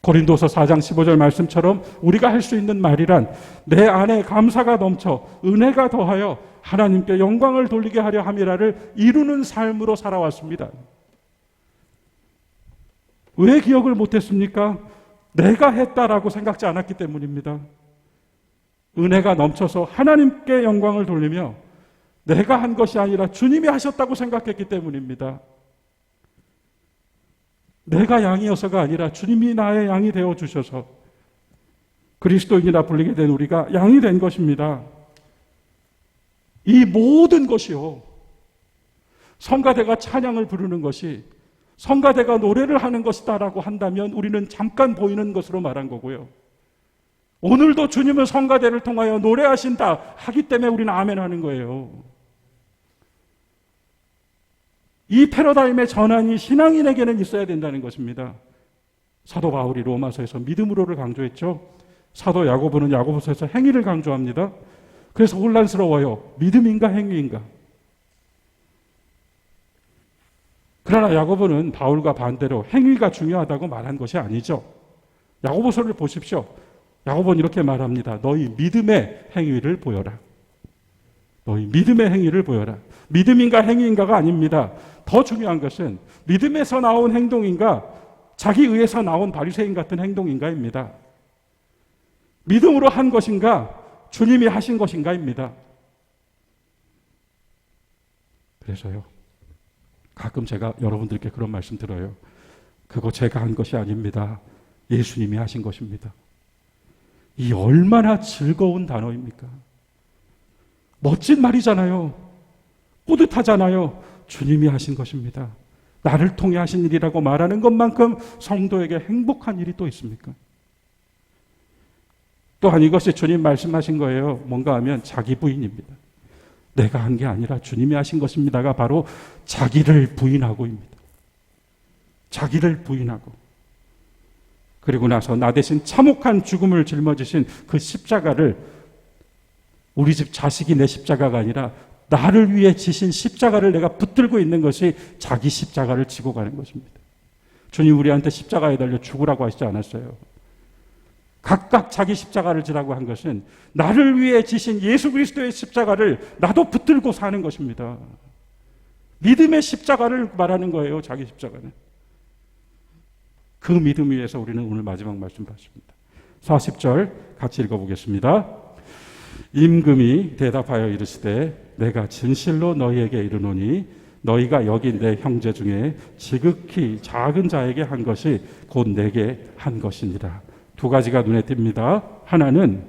고린도서 4장 15절 말씀처럼 우리가 할 수 있는 말이란 내 안에 감사가 넘쳐 은혜가 더하여 하나님께 영광을 돌리게 하려 함이라를 이루는 삶으로 살아왔습니다. 왜 기억을 못했습니까? 내가 했다라고 생각지 않았기 때문입니다. 은혜가 넘쳐서 하나님께 영광을 돌리며 내가 한 것이 아니라 주님이 하셨다고 생각했기 때문입니다. 내가 양이어서가 아니라 주님이 나의 양이 되어 주셔서 그리스도인이라 불리게 된 우리가 양이 된 것입니다. 이 모든 것이요, 성가대가 찬양을 부르는 것이 성가대가 노래를 하는 것이다라고 한다면 우리는 잠깐 보이는 것으로 말한 거고요. 오늘도 주님은 성가대를 통하여 노래하신다 하기 때문에 우리는 아멘 하는 거예요. 이 패러다임의 전환이 신앙인에게는 있어야 된다는 것입니다. 사도 바울이 로마서에서 믿음으로를 강조했죠. 사도 야고보는 야고보서에서 행위를 강조합니다. 그래서 혼란스러워요. 믿음인가 행위인가? 그러나 야고보는 바울과 반대로 행위가 중요하다고 말한 것이 아니죠. 야고보서를 보십시오. 야고보는 이렇게 말합니다. 너희 믿음의 행위를 보여라. 너희 믿음의 행위를 보여라. 믿음인가 행위인가가 아닙니다. 더 중요한 것은 믿음에서 나온 행동인가 자기 의에서 나온 바리새인 같은 행동인가입니다. 믿음으로 한 것인가 주님이 하신 것인가입니다. 그래서요, 가끔 제가 여러분들께 그런 말씀 들어요. 그거 제가 한 것이 아닙니다. 예수님이 하신 것입니다. 이 얼마나 즐거운 단어입니까? 멋진 말이잖아요. 뿌듯하잖아요. 주님이 하신 것입니다. 나를 통해 하신 일이라고 말하는 것만큼 성도에게 행복한 일이 또 있습니까? 또한 이것이 주님 말씀하신 거예요. 뭔가 하면 자기 부인입니다. 내가 한 게 아니라 주님이 하신 것입니다가 바로 자기를 부인하고입니다. 자기를 부인하고. 그리고 나서 나 대신 참혹한 죽음을 짊어지신 그 십자가를 우리 집 자식이 내 십자가가 아니라 나를 위해 지신 십자가를 내가 붙들고 있는 것이 자기 십자가를 지고 가는 것입니다. 주님 우리한테 십자가에 달려 죽으라고 하시지 않았어요. 각각 자기 십자가를 지라고 한 것은 나를 위해 지신 예수 그리스도의 십자가를 나도 붙들고 사는 것입니다. 믿음의 십자가를 말하는 거예요. 자기 십자가는. 그 믿음 위에서 우리는 오늘 마지막 말씀 받습니다. 40절 같이 읽어보겠습니다. 임금이 대답하여 이르시되 내가 진실로 너희에게 이르노니 너희가 여기 내 형제 중에 지극히 작은 자에게 한 것이 곧 내게 한 것이니라. 두 가지가 눈에 띕니다. 하나는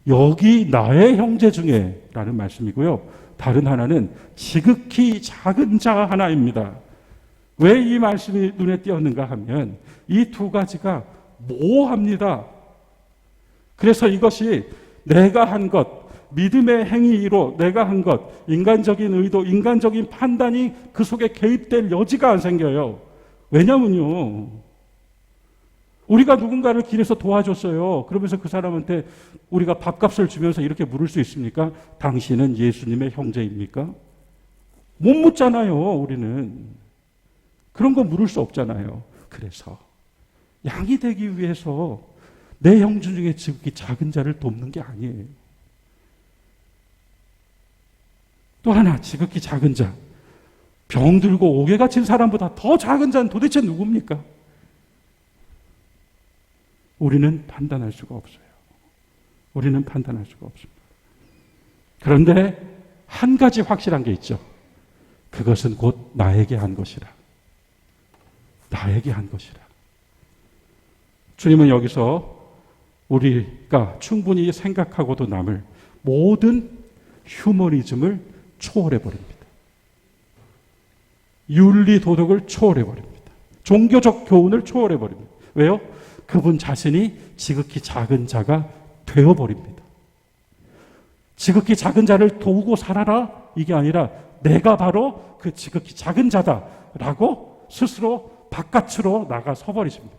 여기 나의 형제 중에 라는 말씀이고요. 다른 하나는 지극히 작은 자 하나입니다. 왜 이 말씀이 눈에 띄었는가 하면 이 두 가지가 모호합니다. 그래서 이것이 내가 한 것, 믿음의 행위로 내가 한 것, 인간적인 의도, 인간적인 판단이 그 속에 개입될 여지가 안 생겨요. 왜냐면요, 우리가 누군가를 길에서 도와줬어요. 그러면서 그 사람한테 우리가 밥값을 주면서 이렇게 물을 수 있습니까? 당신은 예수님의 형제입니까? 못 묻잖아요, 우리는. 그런 거 물을 수 없잖아요. 그래서 양이 되기 위해서 내 형제 중에 지극히 작은 자를 돕는 게 아니에요. 또 하나, 지극히 작은 자. 병들고 옥에 갇힌 사람보다 더 작은 자는 도대체 누굽니까? 우리는 판단할 수가 없어요. 우리는 판단할 수가 없습니다. 그런데 한 가지 확실한 게 있죠. 그것은 곧 나에게 한 것이라. 나에게 한 것이라. 주님은 여기서 우리가 충분히 생각하고도 남을 모든 휴머니즘을 초월해버립니다. 윤리 도덕을 초월해버립니다. 종교적 교훈을 초월해버립니다. 왜요? 그분 자신이 지극히 작은 자가 되어버립니다. 지극히 작은 자를 도우고 살아라 이게 아니라 내가 바로 그 지극히 작은 자다라고 스스로 바깥으로 나가 서버리십니다.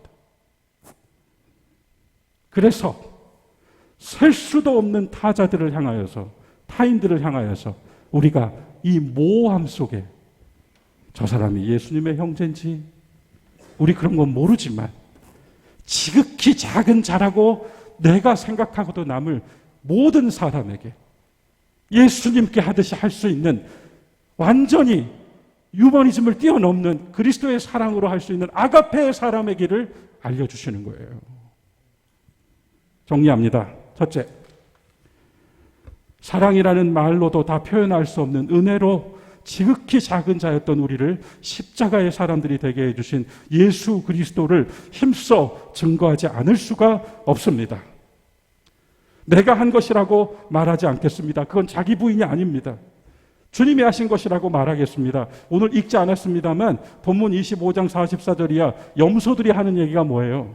그래서 셀 수도 없는 타자들을 향하여서, 타인들을 향하여서 우리가 이 모호함 속에 저 사람이 예수님의 형제인지 우리 그런 건 모르지만 지극히 작은 자라고 내가 생각하고도 남을 모든 사람에게 예수님께 하듯이 할 수 있는 완전히 유머니즘을 뛰어넘는 그리스도의 사랑으로 할 수 있는 아가페의 사람의 길을 알려주시는 거예요. 정리합니다. 첫째, 사랑이라는 말로도 다 표현할 수 없는 은혜로 지극히 작은 자였던 우리를 십자가의 사람들이 되게 해주신 예수 그리스도를 힘써 증거하지 않을 수가 없습니다. 내가 한 것이라고 말하지 않겠습니다. 그건 자기 부인이 아닙니다. 주님이 하신 것이라고 말하겠습니다. 오늘 읽지 않았습니다만 본문 25장 44절이야 염소들이 하는 얘기가 뭐예요?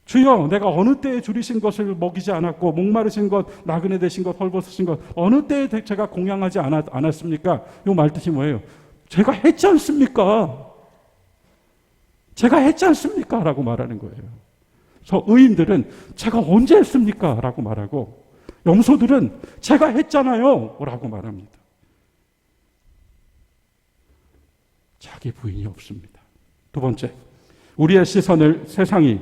주여, 내가 어느 때에 줄이신 것을 먹이지 않았고 목마르신 것, 나그네 되신 것, 헐벗으신 것 어느 때에 제가 공양하지 않았습니까? 이 말 뜻이 뭐예요? 제가 했지 않습니까? 제가 했지 않습니까? 라고 말하는 거예요. 그래서 의인들은 제가 언제 했습니까? 라고 말하고 염소들은 제가 했잖아요 라고 말합니다. 자기 부인이 없습니다. 두 번째, 우리의 시선을 세상이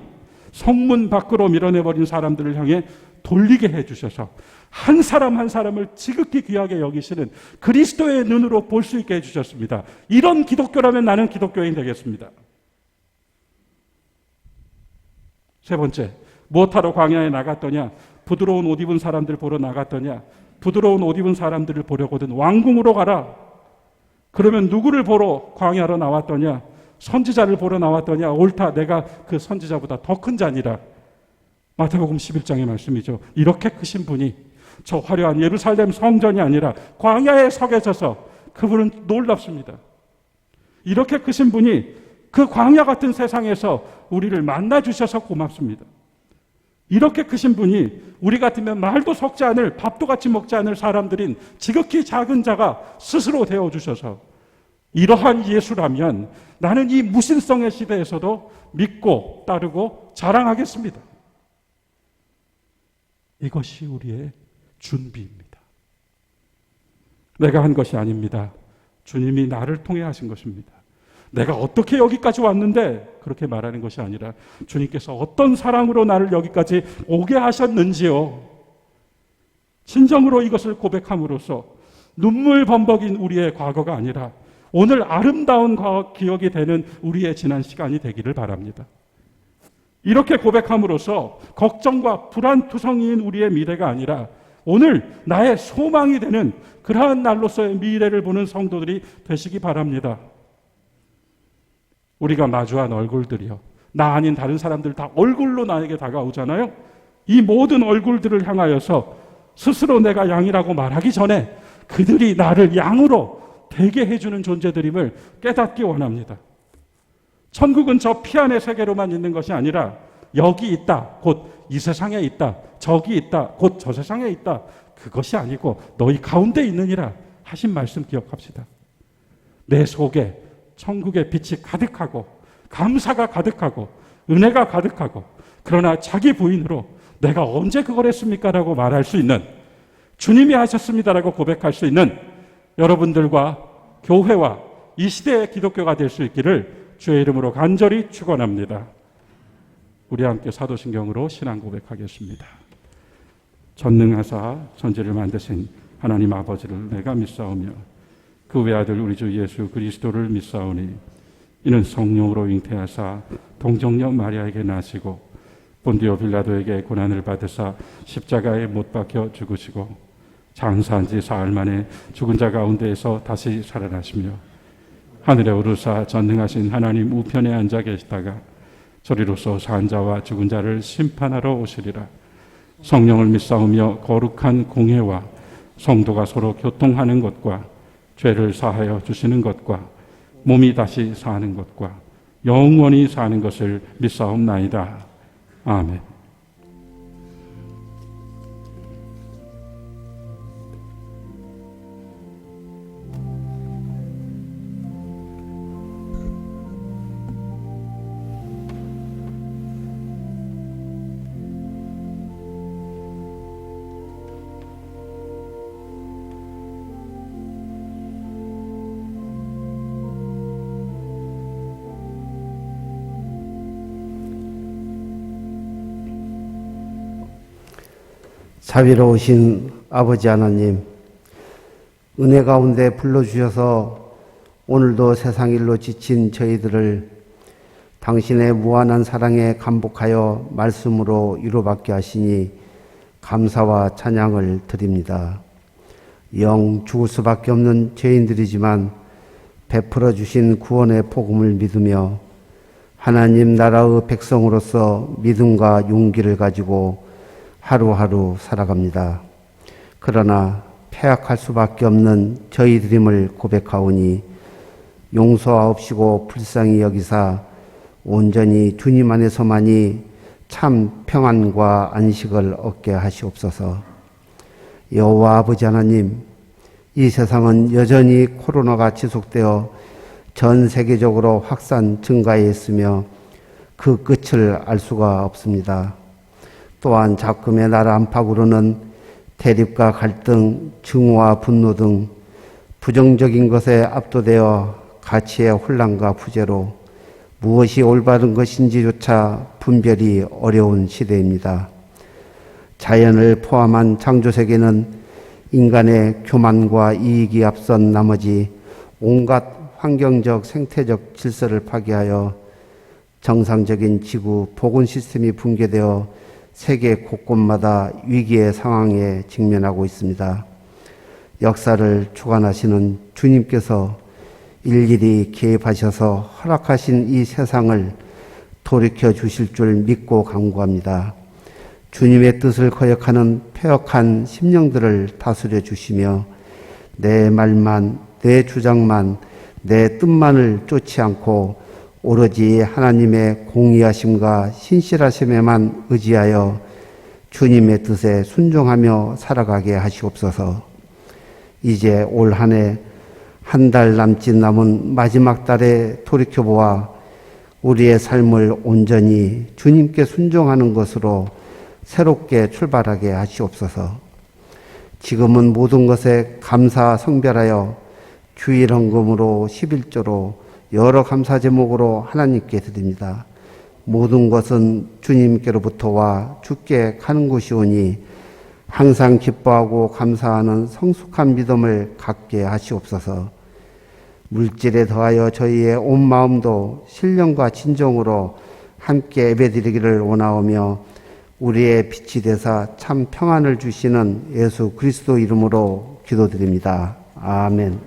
성문 밖으로 밀어내버린 사람들을 향해 돌리게 해주셔서 한 사람 한 사람을 지극히 귀하게 여기시는 그리스도의 눈으로 볼 수 있게 해주셨습니다. 이런 기독교라면 나는 기독교인 되겠습니다. 세 번째, 무엇하러 광야에 나갔더냐? 부드러운 옷 입은 사람들 보러 나갔더냐? 부드러운 옷 입은 사람들을 보려거든 왕궁으로 가라. 그러면 누구를 보러 광야로 나왔더냐? 선지자를 보러 나왔더냐? 옳다, 내가 그 선지자보다 더 큰 자니라. 마태복음 11장의 말씀이죠. 이렇게 크신 분이 저 화려한 예루살렘 성전이 아니라 광야에 서 계셔서 그분은 놀랍습니다. 이렇게 크신 분이 그 광야 같은 세상에서 우리를 만나주셔서 고맙습니다. 이렇게 크신 분이 우리 같으면 말도 섞지 않을, 밥도 같이 먹지 않을 사람들인 지극히 작은 자가 스스로 되어주셔서 이러한 예수라면 나는 이 무신성의 시대에서도 믿고 따르고 자랑하겠습니다. 이것이 우리의 준비입니다. 내가 한 것이 아닙니다. 주님이 나를 통해 하신 것입니다. 내가 어떻게 여기까지 왔는데 그렇게 말하는 것이 아니라 주님께서 어떤 사랑으로 나를 여기까지 오게 하셨는지요. 진정으로 이것을 고백함으로써 눈물 범벅인 우리의 과거가 아니라 오늘 아름다운 기억이 되는 우리의 지난 시간이 되기를 바랍니다. 이렇게 고백함으로써 걱정과 불안투성이인 우리의 미래가 아니라 오늘 나의 소망이 되는 그러한 날로서의 미래를 보는 성도들이 되시기 바랍니다. 우리가 마주한 얼굴들이요, 나 아닌 다른 사람들 다 얼굴로 나에게 다가오잖아요. 이 모든 얼굴들을 향하여서 스스로 내가 양이라고 말하기 전에 그들이 나를 양으로 되게 해주는 존재들임을 깨닫기 원합니다. 천국은 저 피 안의 세계로만 있는 것이 아니라 여기 있다, 곧 이 세상에 있다, 저기 있다, 곧 저 세상에 있다, 그것이 아니고 너희 가운데 있느니라 하신 말씀 기억합시다. 내 속에 천국의 빛이 가득하고 감사가 가득하고 은혜가 가득하고, 그러나 자기 부인으로 내가 언제 그걸 했습니까? 라고 말할 수 있는, 주님이 하셨습니다라고 고백할 수 있는 여러분들과 교회와 이 시대의 기독교가 될 수 있기를 주의 이름으로 간절히 축원합니다. 우리 함께 사도신경으로 신앙 고백하겠습니다. 전능하사 천지를 만드신 하나님 아버지를 내가 믿사오며 그 외아들 우리 주 예수 그리스도를 믿사오니 이는 성령으로 잉태하사 동정녀 마리아에게 나시고 본디오 빌라도에게 고난을 받으사 십자가에 못 박혀 죽으시고 장사한 지 사흘 만에 죽은 자 가운데에서 다시 살아나시며 하늘에 오르사 전능하신 하나님 우편에 앉아 계시다가 저리로서 산 자와 죽은 자를 심판하러 오시리라. 성령을 믿사오며 거룩한 공회와 성도가 서로 교통하는 것과 죄를 사하여 주시는 것과 몸이 다시 사는 것과 영원히 사는 것을 믿사옵나이다. 아멘. 자비로우신 아버지 하나님, 은혜 가운데 불러주셔서 오늘도 세상 일로 지친 저희들을 당신의 무한한 사랑에 감복하여 말씀으로 위로받게 하시니 감사와 찬양을 드립니다. 영 죽을 수밖에 없는 죄인들이지만 베풀어 주신 구원의 복음을 믿으며 하나님 나라의 백성으로서 믿음과 용기를 가지고 하루하루 살아갑니다. 그러나 패악할 수밖에 없는 저희들임을 고백하오니 용서하옵시고 불쌍히 여기사 온전히 주님 안에서만이 참 평안과 안식을 얻게 하시옵소서. 여호와 아버지 하나님, 이 세상은 여전히 코로나가 지속되어 전 세계적으로 확산 증가해 있으며 그 끝을 알 수가 없습니다. 또한 작금의 나라 안팎으로는 대립과 갈등, 증오와 분노 등 부정적인 것에 압도되어 가치의 혼란과 부재로 무엇이 올바른 것인지조차 분별이 어려운 시대입니다. 자연을 포함한 창조세계는 인간의 교만과 이익이 앞선 나머지 온갖 환경적 생태적 질서를 파괴하여 정상적인 지구 보건 시스템이 붕괴되어 세계 곳곳마다 위기의 상황에 직면하고 있습니다. 역사를 주관하시는 주님께서 일일이 개입하셔서 허락하신 이 세상을 돌이켜 주실 줄 믿고 간구합니다. 주님의 뜻을 거역하는 폐역한 심령들을 다스려 주시며 내 말만, 내 주장만, 내 뜻만을 쫓지 않고 오로지 하나님의 공의하심과 신실하심에만 의지하여 주님의 뜻에 순종하며 살아가게 하시옵소서. 이제 올 한 해 한 달 남짓 남은 마지막 달에 돌이켜보아 우리의 삶을 온전히 주님께 순종하는 것으로 새롭게 출발하게 하시옵소서. 지금은 모든 것에 감사 성별하여 주일 헌금으로 11조로 여러 감사 제목으로 하나님께 드립니다. 모든 것은 주님께로부터와 주께 가는 것이오니 항상 기뻐하고 감사하는 성숙한 믿음을 갖게 하시옵소서. 물질에 더하여 저희의 온 마음도 신령과 진정으로 함께 예배드리기를 원하오며 우리의 빛이 되사 참 평안을 주시는 예수 그리스도 이름으로 기도드립니다. 아멘.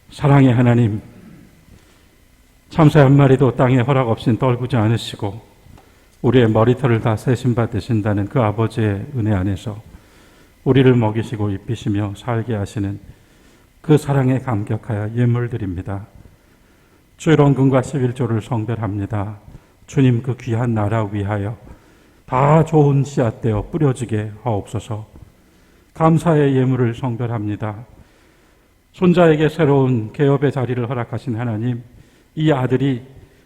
사랑의 하나님, 참새 한 마리도 땅에 허락 없인 떨구지 않으시고 우리의 머리털을 다 세심 받으신다는 그 아버지의 은혜 안에서 우리를 먹이시고 입히시며 살게 하시는 그 사랑에 감격하여 예물드립니다. 주일 헌금과 11조를 성별합니다. 주님 그 귀한 나라 위하여 다 좋은 씨앗 되어 뿌려지게 하옵소서. 감사의 예물을 성별합니다. 손자에게 새로운 개업의 자리를 허락하신 하나님, 이 아들이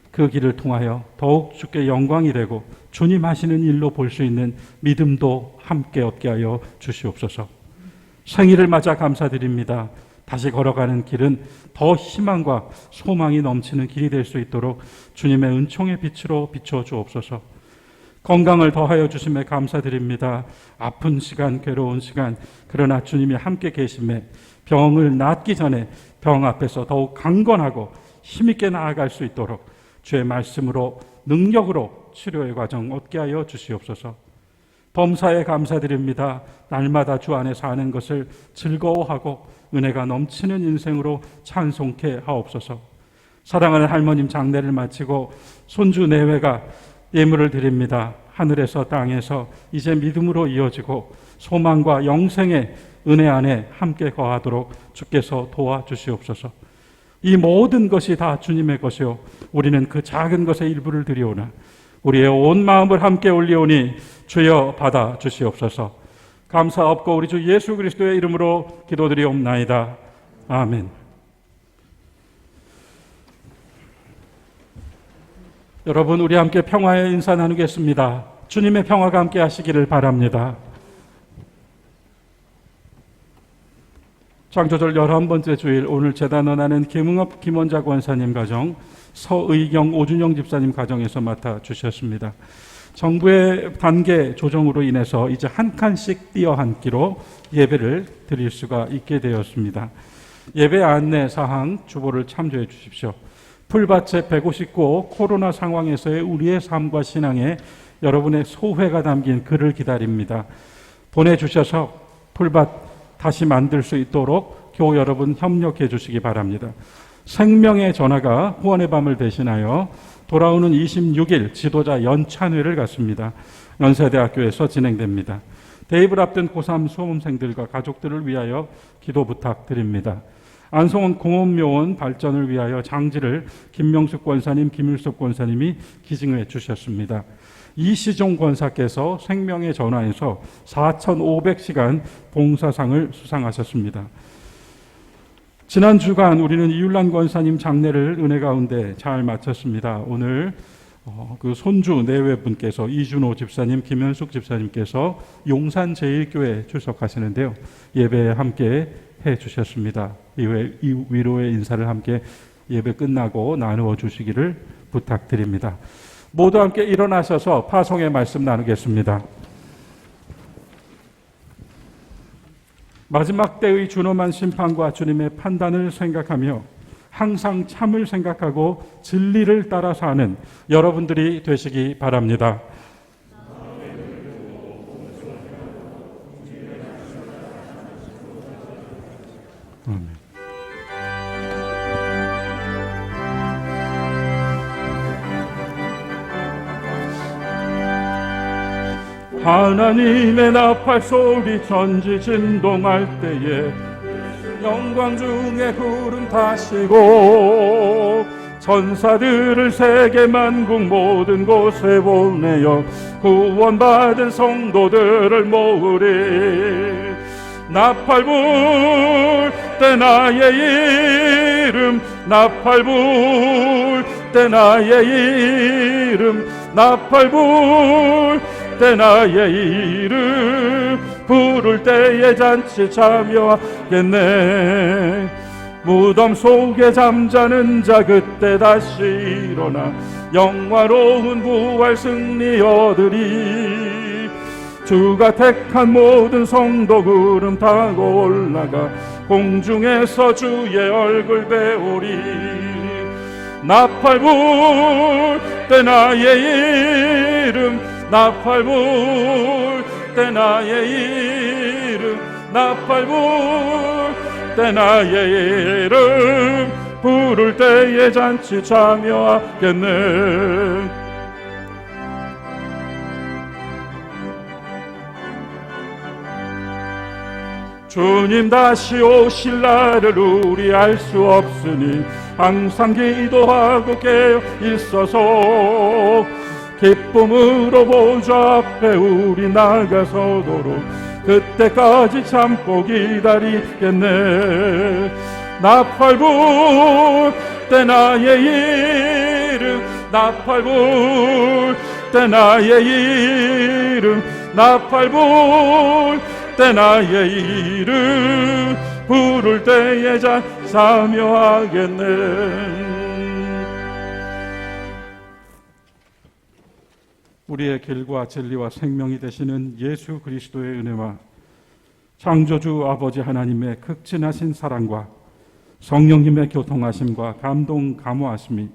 그 길을 통하여 더욱 주께 영광이 되고 주님 하시는 일로 볼 수 있는 믿음도 함께 얻게 하여 주시옵소서. 생일을 맞아 감사드립니다. 다시 걸어가는 길은 더 희망과 소망이 넘치는 길이 될 수 있도록 주님의 은총의 빛으로 비춰 주옵소서. 건강을 더하여 주심에 감사드립니다. 아픈 시간, 괴로운 시간, 그러나 주님이 함께 계심에 병을 낫기 전에 병 앞에서 더욱 강건하고 힘있게 나아갈 수 있도록 주의 말씀으로 능력으로 치료의 과정 얻게 하여 주시옵소서. 범사에 감사드립니다. 날마다 주 안에 사는 것을 즐거워하고 은혜가 넘치는 인생으로 찬송케 하옵소서. 사랑하는 할머님 장례를 마치고 손주 내외가 예물을 드립니다. 하늘에서 땅에서 이제 믿음으로 이어지고 소망과 영생의 은혜 안에 함께 거하도록 주께서 도와주시옵소서. 이 모든 것이 다 주님의 것이요 우리는 그 작은 것의 일부를 드리오나 우리의 온 마음을 함께 올리오니 주여 받아 주시옵소서. 감사없고 우리 주 예수 그리스도의 이름으로 기도드리옵나이다. 아멘. 여러분, 우리 함께 평화의 인사 나누겠습니다. 주님의 평화가 함께 하시기를 바랍니다. 창조절 11번째 주일, 오늘 제단 원하는 김응업 김원자 권사님 가정, 서의경 오준영 집사님 가정에서 맡아주셨습니다. 정부의 단계 조정으로 인해서 이제 한 칸씩 뛰어앉기로 예배를 드릴 수가 있게 되었습니다. 예배 안내 사항 주보를 참조해 주십시오. 풀밭에 159 코로나 상황에서의 우리의 삶과 신앙에 여러분의 소회가 담긴 글을 기다립니다. 보내주셔서 풀밭 다시 만들 수 있도록 교우 여러분 협력해 주시기 바랍니다. 생명의 전화가 후원의 밤을 대신하여 돌아오는 26일 지도자 연찬회를 갖습니다. 연세대학교에서 진행됩니다. 대입을 앞둔 고3 수험생들과 가족들을 위하여 기도 부탁드립니다. 안성원 공원묘원 발전을 위하여 장지를 김명숙 권사님, 김일섭 권사님이 기증해 주셨습니다. 이시종 권사께서 생명의 전화에서 4,500시간 봉사상을 수상하셨습니다. 지난 주간 우리는 이율란 권사님 장례를 은혜 가운데 잘 마쳤습니다. 오늘 그 손주 내외분께서 이준호 집사님, 김현숙 집사님께서 용산 제1교회 출석하시는데요. 예배에 함께 해 주셨습니다. 이 위로의 인사를 함께 예배 끝나고 나누어 주시기를 부탁드립니다. 모두 함께 일어나셔서 파송의 말씀 나누겠습니다. 마지막 때의 준엄한 심판과 주님의 판단을 생각하며 항상 참을 생각하고 진리를 따라 사는 여러분들이 되시기 바랍니다. 하나님의 나팔 소리 전지 진동할 때에 영광 중에 구름 타시고 천사들을 세계 만국 모든 곳에 보내어 구원받은 성도들을 모으리. 나팔 불 때 나의 이름, 나팔 불 때 나의 이름, 나팔 불 때 나의 이름 부를 때에 잔치 참여하겠네. 무덤 속에 잠자는 자 그때 다시 일어나 영화로운 부활 승리 얻으리. 주가 택한 모든 성도 구름 타고 올라가 공중에서 주의 얼굴 배우리. 나팔 불 때 나의 이름, 나팔 불 때 나의 이름, 나팔 불 때 나의 이름 부를 때에 잔치 참여하겠네. 주님 다시 오실 날을 우리 알 수 없으니 항상 기도하고 깨어 있어서 기쁨으로 보좌 앞에 우리 나가서도록 그때까지 참고 기다리겠네. 나팔 불 때 나의 이름, 나팔 불 때 나의 이름, 나팔 불 때 나의 이름 부를 때에 참여하겠네. 우리의 길과 진리와 생명이 되시는 예수 그리스도의 은혜와 창조주 아버지 하나님의 극진하신 사랑과 성령님의 교통하심과 감동 감화하심이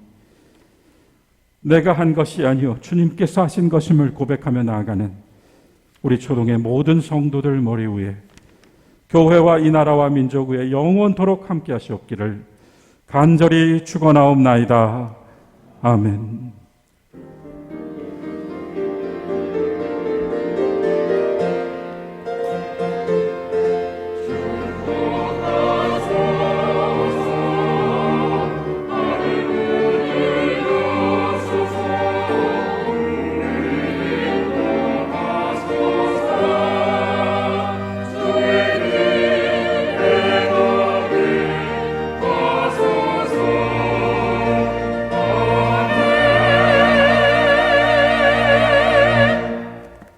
내가 한 것이 아니요 주님께서 하신 것임을 고백하며 나아가는 우리 초동의 모든 성도들 머리 위에 교회와 이 나라와 민족 위에 영원토록 함께 하시옵기를 간절히 축원하옵나이다. 아멘.